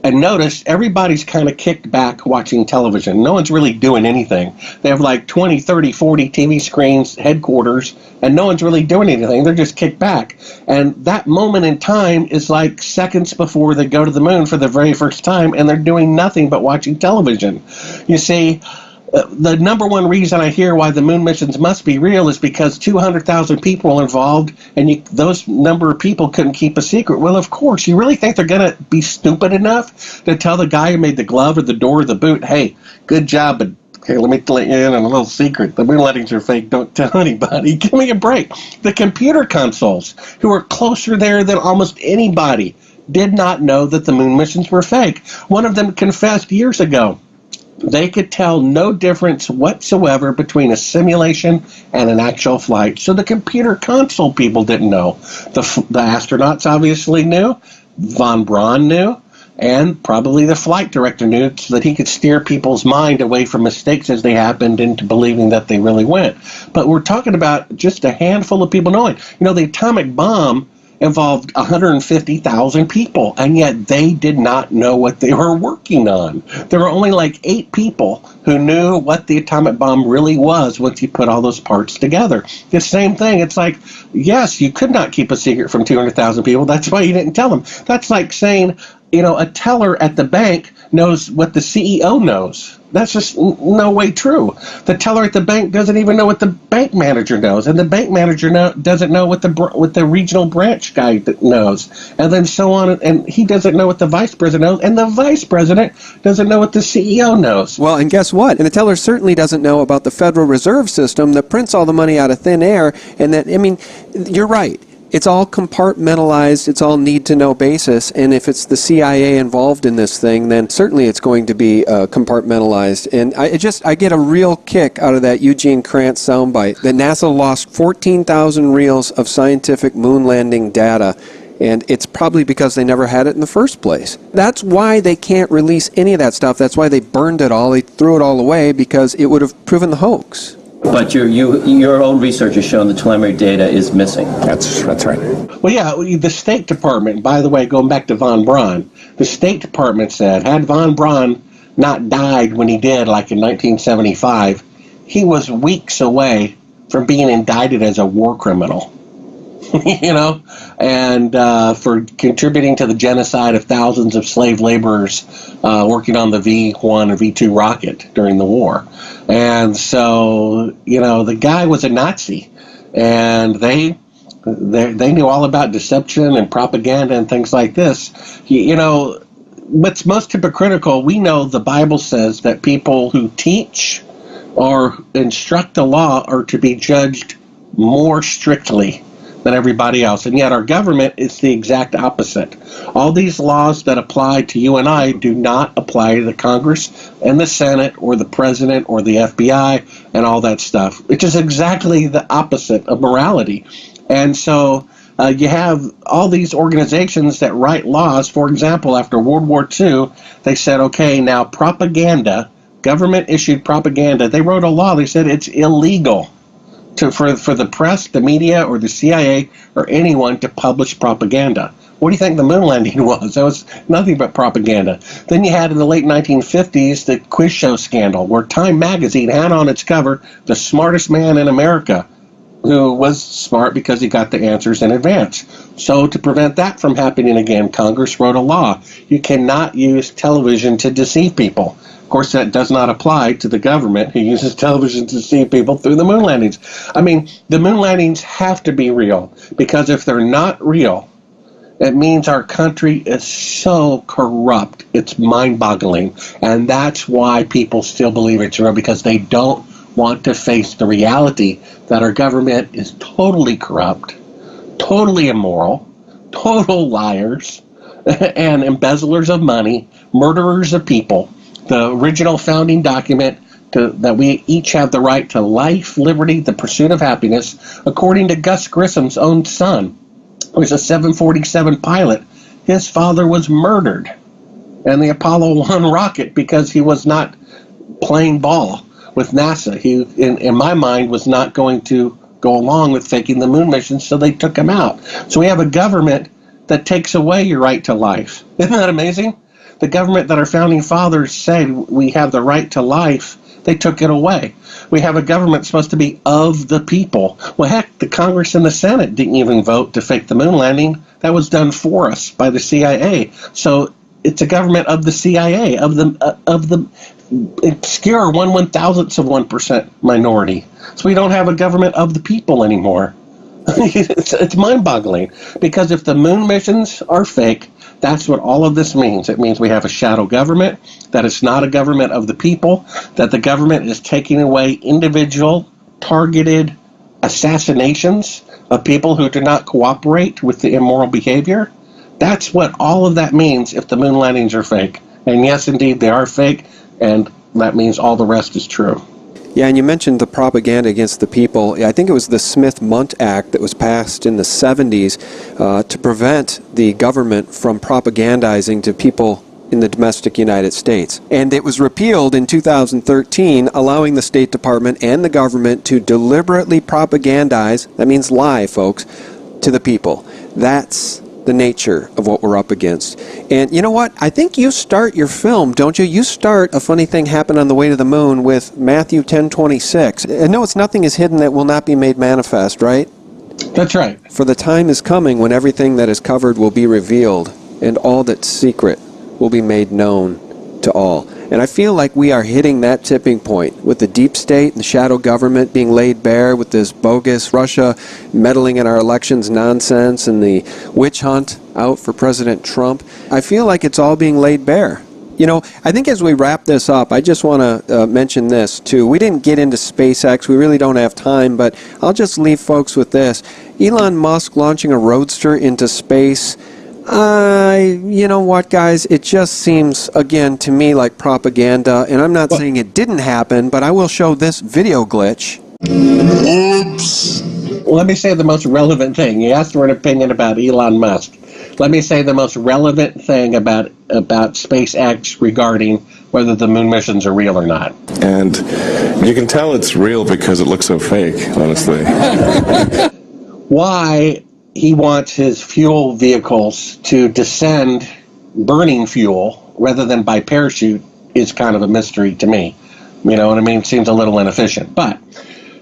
And notice everybody's kind of kicked back watching television. No one's really doing anything. They have like 20, 30, 40 TV screens, headquarters, and no one's really doing anything. They're just kicked back. And that moment in time is like seconds before they go to the moon for the very first time, and they're doing nothing but watching television. You see, the number one reason I hear why the moon missions must be real is because 200,000 people are involved, and those number of people couldn't keep a secret. Well, of course. You really think they're going to be stupid enough to tell the guy who made the glove or the door or the boot, hey, good job, but okay, let me let you in on a little secret. The moon landings are fake. Don't tell anybody. Give me a break. The computer consoles, who are closer there than almost anybody, did not know that the moon missions were fake. One of them confessed years ago. They could tell no difference whatsoever between a simulation and an actual flight. So the computer console people didn't know. The astronauts obviously knew. Von Braun knew. And probably the flight director knew, so that he could steer people's mind away from mistakes as they happened into believing that they really went. But we're talking about just a handful of people knowing. The atomic bomb involved 150,000 people, and yet they did not know what they were working on. There were only like 8 people who knew what the atomic bomb really was once you put all those parts together. The same thing, it's like, yes, you could not keep a secret from 200,000 people. That's why you didn't tell them. That's like saying, a teller at the bank knows what the CEO knows. That's just no way true. The teller at the bank doesn't even know what the bank manager knows, and the bank manager doesn't know what the regional branch guy knows, and then so on. And he doesn't know what the vice president knows, and the vice president doesn't know what the CEO knows. Well, and guess what? And the teller certainly doesn't know about the Federal Reserve System that prints all the money out of thin air. And that, you're right. It's all compartmentalized, it's all need-to-know basis, and if it's the CIA involved in this thing, then certainly it's going to be compartmentalized. And I get a real kick out of that Eugene Krantz soundbite that NASA lost 14,000 reels of scientific moon landing data, and it's probably because they never had it in the first place. That's why they can't release any of that stuff. That's why they burned it all, they threw it all away, because it would have proven the hoax. But your own research has shown the telemetry data is missing. That's right. Well, yeah, the State Department, by the way, going back to Von Braun, the State Department said, had Von Braun not died when he did, like in 1975, he was weeks away from being indicted as a war criminal. And for contributing to the genocide of thousands of slave laborers working on the V-1 and V-2 rocket during the war. And so, the guy was a Nazi, and they knew all about deception and propaganda and things like this. What's most hypocritical, we know the Bible says that people who teach or instruct the law are to be judged more strictly than everybody else, and yet our government is the exact opposite. All these laws that apply to you and I do not apply to the Congress and the Senate or the President or the FBI and all that stuff, which is exactly the opposite of morality. And so you have all these organizations that write laws. For example, after World War II, they said, okay, now propaganda, government-issued propaganda, they wrote a law, they said it's illegal. for the press, the media, or the CIA, or anyone to publish propaganda. What do you think the moon landing was? That was nothing but propaganda. Then you had in the late 1950s the quiz show scandal, where Time magazine had on its cover the smartest man in America, who was smart because he got the answers in advance. So to prevent that from happening again, Congress wrote a law. You cannot use television to deceive people. Of course, that does not apply to the government, who uses television to deceive people through the moon landings. I mean, the moon landings have to be real, because if they're not real, it means our country is so corrupt, it's mind-boggling. And that's why people still believe it's real, because they don't want to face the reality that our government is totally corrupt, totally immoral, total liars, and embezzlers of money, murderers of people. The original founding document that we each have the right to life, liberty, the pursuit of happiness, according to Gus Grissom's own son, who was a 747 pilot. His father was murdered in the Apollo 1 rocket because he was not playing ball with NASA. He, in my mind, was not going to go along with faking the moon mission, so they took him out. So we have a government that takes away your right to life. Isn't that amazing? The government that our founding fathers said we have the right to life, they took it away. We have a government supposed to be of the people. Well, heck, the Congress and the Senate didn't even vote to fake the moon landing. That was done for us by the CIA. So it's a government of the CIA, of the obscure 1/1000th of 1% minority. So we don't have a government of the people anymore. It's mind-boggling, because if the moon missions are fake, that's what all of this means. It means we have a shadow government, that it's not a government of the people, that the government is taking away individual, targeted assassinations of people who do not cooperate with the immoral behavior. That's what all of that means if the moon landings are fake. And yes, indeed, they are fake, and that means all the rest is true. Yeah, and you mentioned the propaganda against the people. I think it was the Smith-Mundt Act that was passed in the 70s to prevent the government from propagandizing to people in the domestic United States. And it was repealed in 2013, allowing the State Department and the government to deliberately propagandize, that means lie, folks, to the people. That's the nature of what we're up against. And you know what? I think you start your film, don't you? You start A Funny Thing Happened on the Way to the Moon with Matthew 10:26. And no, it's nothing is hidden that will not be made manifest, right? That's right. For the time is coming when everything that is covered will be revealed, and all that's secret will be made known to all. And I feel like we are hitting that tipping point with the deep state and the shadow government being laid bare, with this bogus Russia meddling in our elections nonsense and the witch hunt out for President Trump. I feel like it's all being laid bare. You know, I think as we wrap this up, I just want to mention this too. We didn't get into SpaceX. We really don't have time, but I'll just leave folks with this. Elon Musk launching a roadster into space. You know what, guys? It just seems, again, to me like propaganda. And I'm not saying it didn't happen, but I will show this video glitch. Oops. Let me say the most relevant thing. You asked for an opinion about Elon Musk. Let me say the most relevant thing about SpaceX regarding whether the moon missions are real or not. And you can tell it's real because it looks so fake, honestly. Why he wants his fuel vehicles to descend burning fuel rather than by parachute is kind of a mystery to me. You know what I mean? It seems a little inefficient. But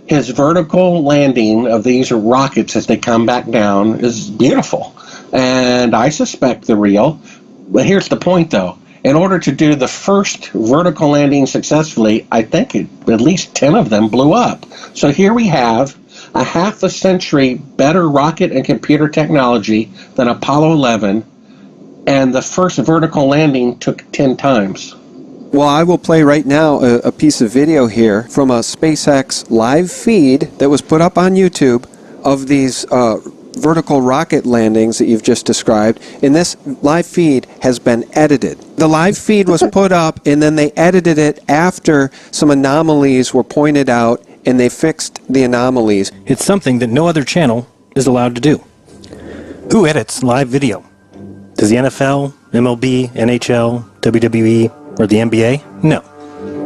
his vertical landing of these rockets as they come back down is beautiful. And I suspect they're real. But here's the point, though. In order to do the first vertical landing successfully, I think at least 10 of them blew up. So here we have a half a century better rocket and computer technology than Apollo 11, and the first vertical landing took 10 times. Well, I will play right now a piece of video here from a SpaceX live feed that was put up on YouTube of these vertical rocket landings that you've just described, and this live feed has been edited. The live feed was put up, and then they edited it after some anomalies were pointed out, and they fixed the anomalies. It's something that no other channel is allowed to do. Who edits live video? Does the NFL, MLB, NHL, WWE, or the NBA? No.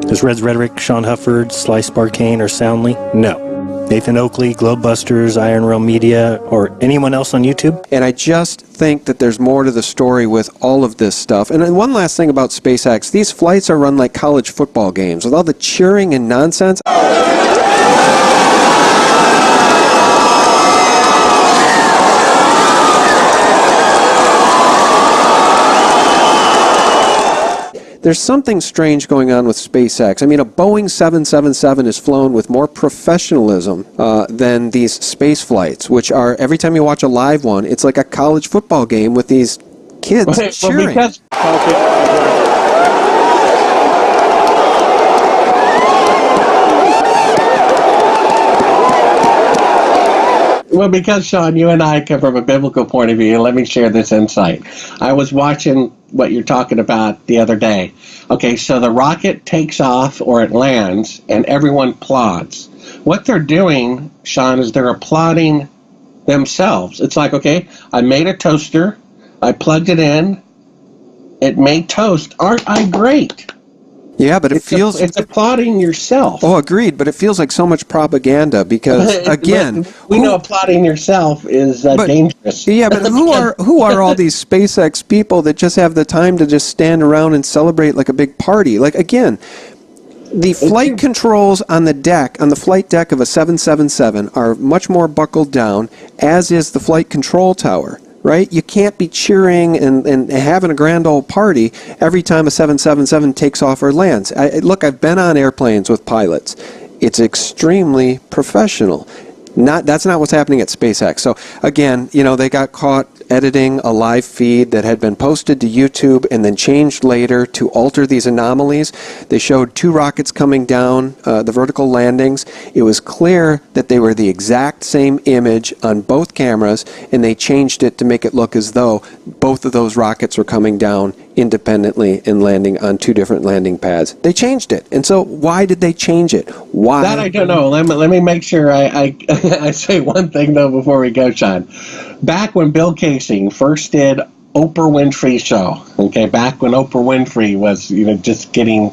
Does Reds Rhetoric, Sean Hufford, Slice Barkane, or Soundly? No. Nathan Oakley, Globebusters, Iron Realm Media, or anyone else on YouTube. And I just think that there's more to the story with all of this stuff. And then one last thing about SpaceX, these flights are run like college football games with all the cheering and nonsense. There's something strange going on with SpaceX. I mean, a Boeing 777 is flown with more professionalism than these space flights, which are, every time you watch a live one, it's like a college football game with these kids cheering. Well, because, Sean, you and I come from a biblical point of view, let me share this insight. I was watching what you're talking about the other day. Okay, so the rocket takes off or it lands, and everyone applauds. What they're doing, Sean, is they're applauding themselves. It's like, okay, I made a toaster, I plugged it in, it made toast. Aren't I great? Yeah, but it's applauding yourself. Oh, agreed, but it feels like so much propaganda because, again... we know applauding yourself is dangerous. Yeah, but who are all these SpaceX people that just have the time to just stand around and celebrate like a big party? Like, again, the flight controls on the deck, on the flight deck of a 777 are much more buckled down, as is the flight control tower. Right? You can't be cheering and having a grand old party every time a 777 takes off or lands. Look, I've been on airplanes with pilots. It's extremely professional. That's not what's happening at SpaceX. So again, you know, they got caught editing a live feed that had been posted to YouTube and then changed later to alter these anomalies. They showed two rockets coming down, the vertical landings. It was clear that they were the exact same image on both cameras, and they changed it to make it look as though both of those rockets were coming down independently and landing on two different landing pads. They changed it. And so why did they change it? Why? That I don't know. Let me make sure I say one thing, though, before we go, Sean. Back when Bill Casey first did Oprah Winfrey Show, okay, back when Oprah Winfrey was, you know, just getting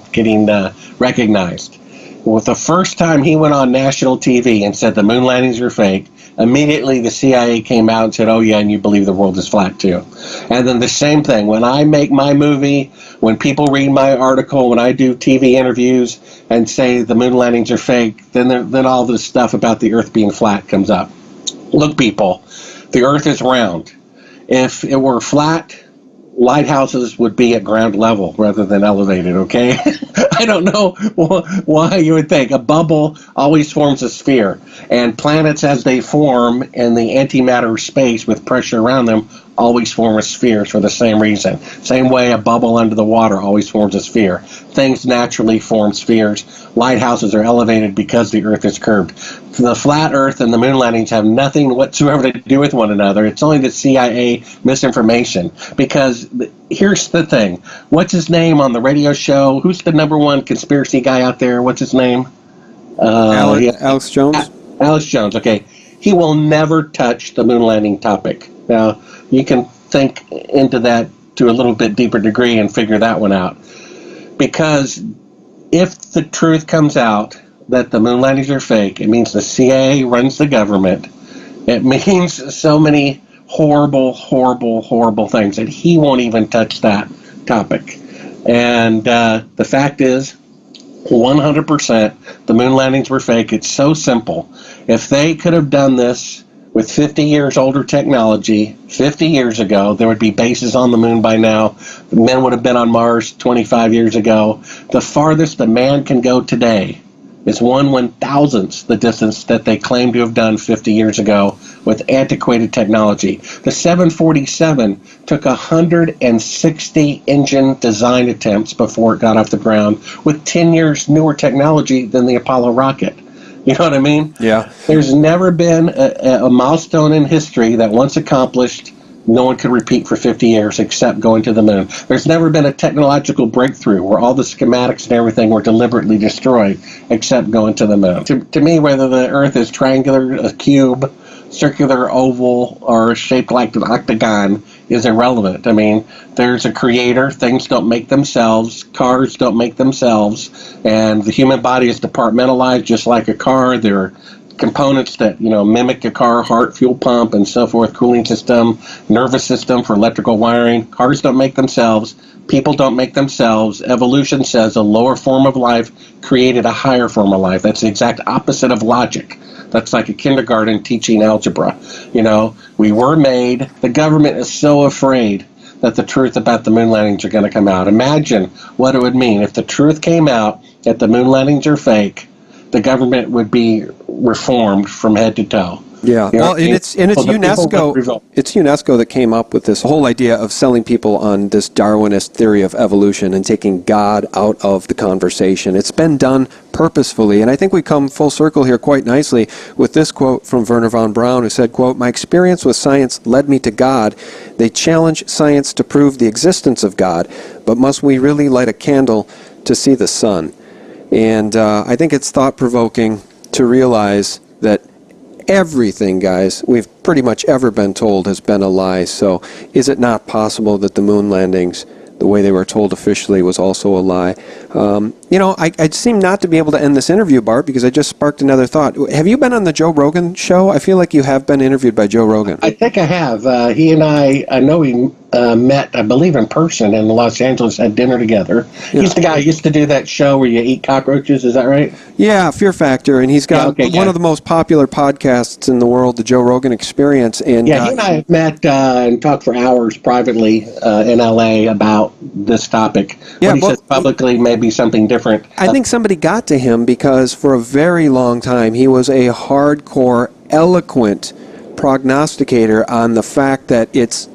recognized. Well, the first time he went on national TV and said the moon landings are fake, immediately the CIA came out and said, oh yeah, and you believe the world is flat too. And then the same thing, when I make my movie, when people read my article, when I do TV interviews and say the moon landings are fake, then all this stuff about the Earth being flat comes up. Look, people, the Earth is round. If it were flat, lighthouses would be at ground level rather than elevated, okay? I don't know why you would think. A bubble always forms a sphere, and planets as they form in the antimatter space with pressure around them always form a sphere for the same reason. Same way a bubble under the water always forms a sphere. Things naturally form spheres. Lighthouses are elevated because the Earth is curved. The flat Earth and the moon landings have nothing whatsoever to do with one another. It's only the CIA misinformation. Because here's the thing. What's his name on the radio show? Who's the #1 conspiracy guy out there? What's his name? Alex Jones? Alex Jones, okay. He will never touch the moon landing topic. Now, you can think into that to a little bit deeper degree and figure that one out. Because if the truth comes out that the moon landings are fake, it means the CIA runs the government. It means so many horrible, horrible, horrible things that he won't even touch that topic. And the fact is, 100% the moon landings were fake. It's so simple. If they could have done this with 50 years older technology, 50 years ago, there would be bases on the moon by now. The men would have been on Mars 25 years ago. The farthest a man can go today is 1/1000th the distance that they claim to have done 50 years ago with antiquated technology. The 747 took 160 engine design attempts before it got off the ground with 10 years newer technology than the Apollo rocket. You know what I mean? Yeah. There's never been a milestone in history that once accomplished, no one could repeat for 50 years except going to the moon. There's never been a technological breakthrough where all the schematics and everything were deliberately destroyed except going to the moon. To me, whether the Earth is triangular, a cube, circular, oval, or shaped like an octagon is irrelevant. I mean, there's a creator. Things don't make themselves. Cars don't make themselves. And the human body is departmentalized just like a car. There are components that, mimic a car, heart, fuel pump, and so forth, cooling system, nervous system for electrical wiring. Cars don't make themselves. People don't make themselves. Evolution says a lower form of life created a higher form of life. That's the exact opposite of logic. That's like a kindergarten teaching algebra. We were made. The government is so afraid that the truth about the moon landings are going to come out. Imagine what it would mean if the truth came out that the moon landings are fake. The government would be reformed from head to toe. Yeah, well, and it's UNESCO. It's UNESCO that came up with this whole idea of selling people on this Darwinist theory of evolution and taking God out of the conversation. It's been done purposefully, and I think we come full circle here quite nicely with this quote from Wernher von Braun, who said, quote, "My experience with science led me to God. They challenge science to prove the existence of God, but must we really light a candle to see the sun?" And I think it's thought-provoking to realize that everything, guys, we've pretty much ever been told has been a lie. So is it not possible that the moon landings, the way they were told officially, was also a lie? I seem not to be able to end this interview, Bart, because I just sparked another thought. Have you been on the Joe Rogan show? I feel like you have been interviewed by Joe Rogan. I think I have. He and I know we met, I believe, in person in Los Angeles, had dinner together. Yeah. He's the guy who used to do that show where you eat cockroaches, is that right? Yeah, Fear Factor, and he's got one of the most popular podcasts in the world, the Joe Rogan Experience. And he and I have met and talked for hours privately in L.A. about this topic. Yeah, what he says publicly may be something different. I think somebody got to him because for a very long time he was a hardcore, eloquent prognosticator on the fact that it's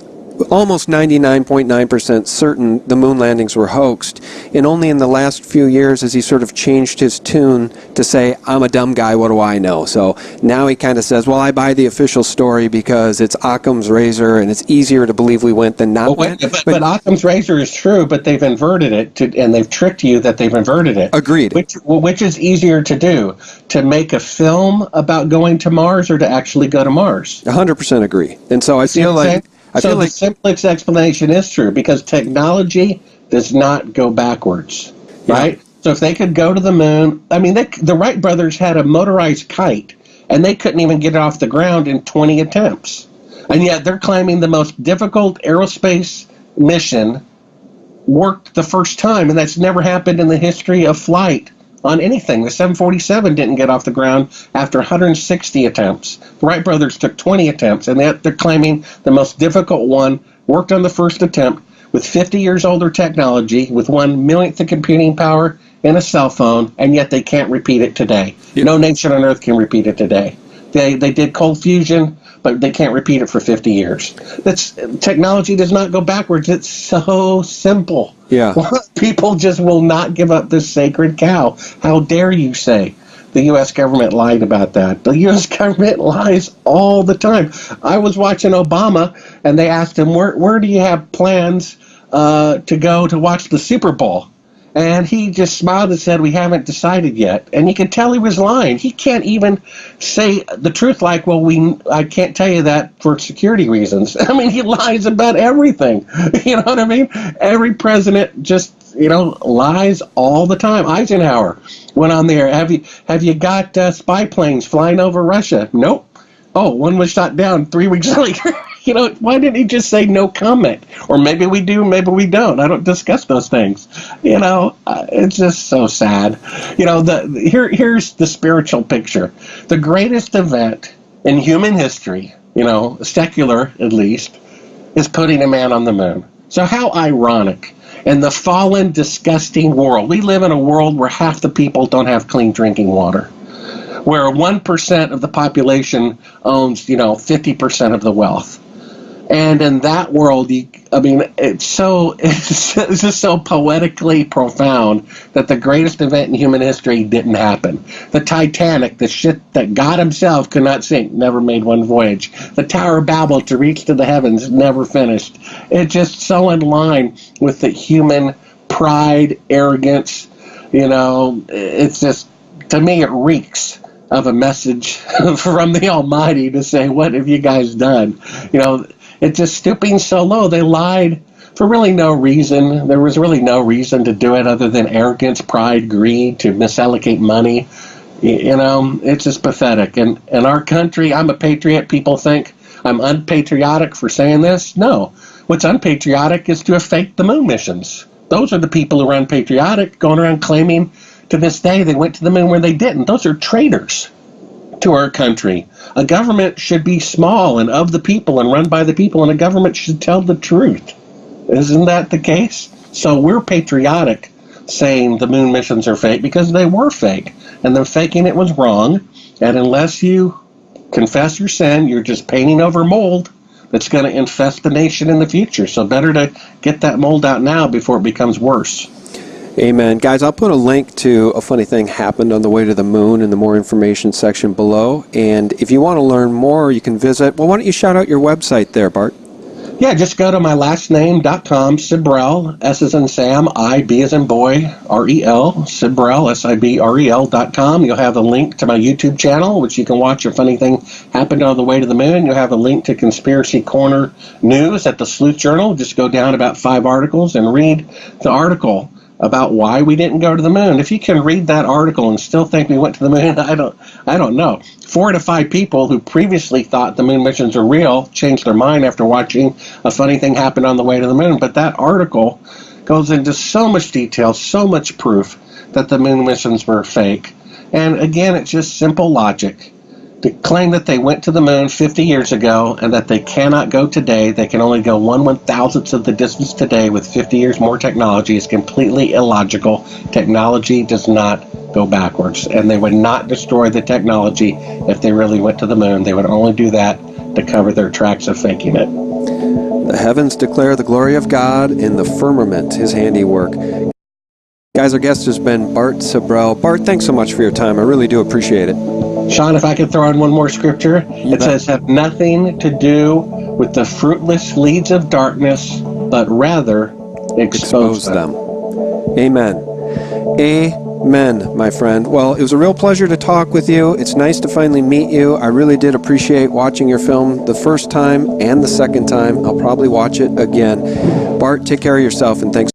almost 99.9% certain the moon landings were hoaxed. And only in the last few years has he sort of changed his tune to say, I'm a dumb guy, what do I know? So now he kind of says, well, I buy the official story because it's Occam's razor and it's easier to believe we went than not went. But Occam's razor is true, but they've inverted it, and they've tricked you that they've inverted it. Agreed. Which is easier to do, to make a film about going to Mars or to actually go to Mars? 100% agree. And so I feel like... the simplest explanation is true, because technology does not go backwards, right? So if they could go to the moon, I mean, the Wright brothers had a motorized kite, and they couldn't even get it off the ground in 20 attempts. And yet they're claiming the most difficult aerospace mission worked the first time, and that's never happened in the history of flight on anything. The 747 didn't get off the ground after 160 attempts. The Wright brothers took 20 attempts, and they're claiming the most difficult one worked on the first attempt with 50 years older technology, with 1/millionth of computing power and a cell phone, and yet they can't repeat it today. Yep. No nation on Earth can repeat it today. They did cold fusion, but they can't repeat it for 50 years. Technology does not go backwards. It's so simple. Yeah. People just will not give up this sacred cow. How dare you say the U.S. government lied about that? The U.S. government lies all the time. I was watching Obama, and they asked him, where do you have plans to go to watch the Super Bowl? And he just smiled and said, we haven't decided yet. And you could tell he was lying. He can't even say the truth like, I can't tell you that for security reasons. I mean, he lies about everything. You know what I mean? Every president just, lies all the time. Eisenhower went on there. Have you got spy planes flying over Russia? Nope. Oh, one was shot down 3 weeks later. Why didn't he just say no comment? Or maybe we do, maybe we don't. I don't discuss those things. It's just so sad. Here's the spiritual picture. The greatest event in human history, secular at least, is putting a man on the moon. So how ironic. In the fallen, disgusting world, we live in a world where half the people don't have clean drinking water, where 1% of the population owns, 50% of the wealth. And in that world, it's just so poetically profound that the greatest event in human history didn't happen. The Titanic, the ship that God himself could not sink, never made one voyage. The Tower of Babel to reach to the heavens, never finished. It's just so in line with the human pride, arrogance. It's just, to me, it reeks of a message from the Almighty to say, what have you guys done? It's just stooping so low. They lied for really no reason. There was really no reason to do it other than arrogance, pride, greed, to misallocate money. You know, it's just pathetic. And in our country, I'm a patriot. People think I'm unpatriotic for saying this. No. What's unpatriotic is to have faked the moon missions. Those are the people who are unpatriotic, going around claiming to this day they went to the moon where they didn't. Those are traitors to our country. A government should be small and of the people and run by the people, and a government should tell the truth. Isn't that the case? So we're patriotic saying the moon missions are fake because they were fake, and them faking it was wrong. And unless you confess your sin, you're just painting over mold that's going to infest the nation in the future. So better to get that mold out now before it becomes worse. Amen. Guys, I'll put a link to a funny thing happened on the way to the moon in the more information section below. And if you want to learn more, you can visit. Well, why don't you shout out your website there, Bart? Yeah, just go to mylastname.com, Sibrel, S as in Sam, I, B as in boy, R-E-L, Sibrel, S-I-B-R-E-L.com. You'll have a link to my YouTube channel, which you can watch a funny thing happened on the way to the moon. You'll have a link to Conspiracy Corner News at the Sleuth Journal. Just go down about 5 articles and read the article about why we didn't go to the moon. If you can read that article and still think we went to the moon, I don't know. 4 to 5 people who previously thought the moon missions are real changed their mind after watching a funny thing happen on the way to the moon. But that article goes into so much detail, so much proof that the moon missions were fake. And again, it's just simple logic. To claim that they went to the moon 50 years ago and that they cannot go today, they can only go 1/1000th of the distance today with 50 years more technology, is completely illogical. Technology does not go backwards, and they would not destroy the technology if they really went to the moon. They would only do that to cover their tracks of faking it. The heavens declare the glory of God, and the firmament his handiwork. Guys, our guest has been Bart Sibrel. Bart, thanks so much for your time. I really do appreciate it. Sean, if I could throw in one more scripture, it says, have nothing to do with the fruitless leads of darkness, but rather expose them. Amen. Amen, my friend. Well, it was a real pleasure to talk with you. It's nice to finally meet you. I really did appreciate watching your film the first time and the second time. I'll probably watch it again. Bart, take care of yourself, and thanks.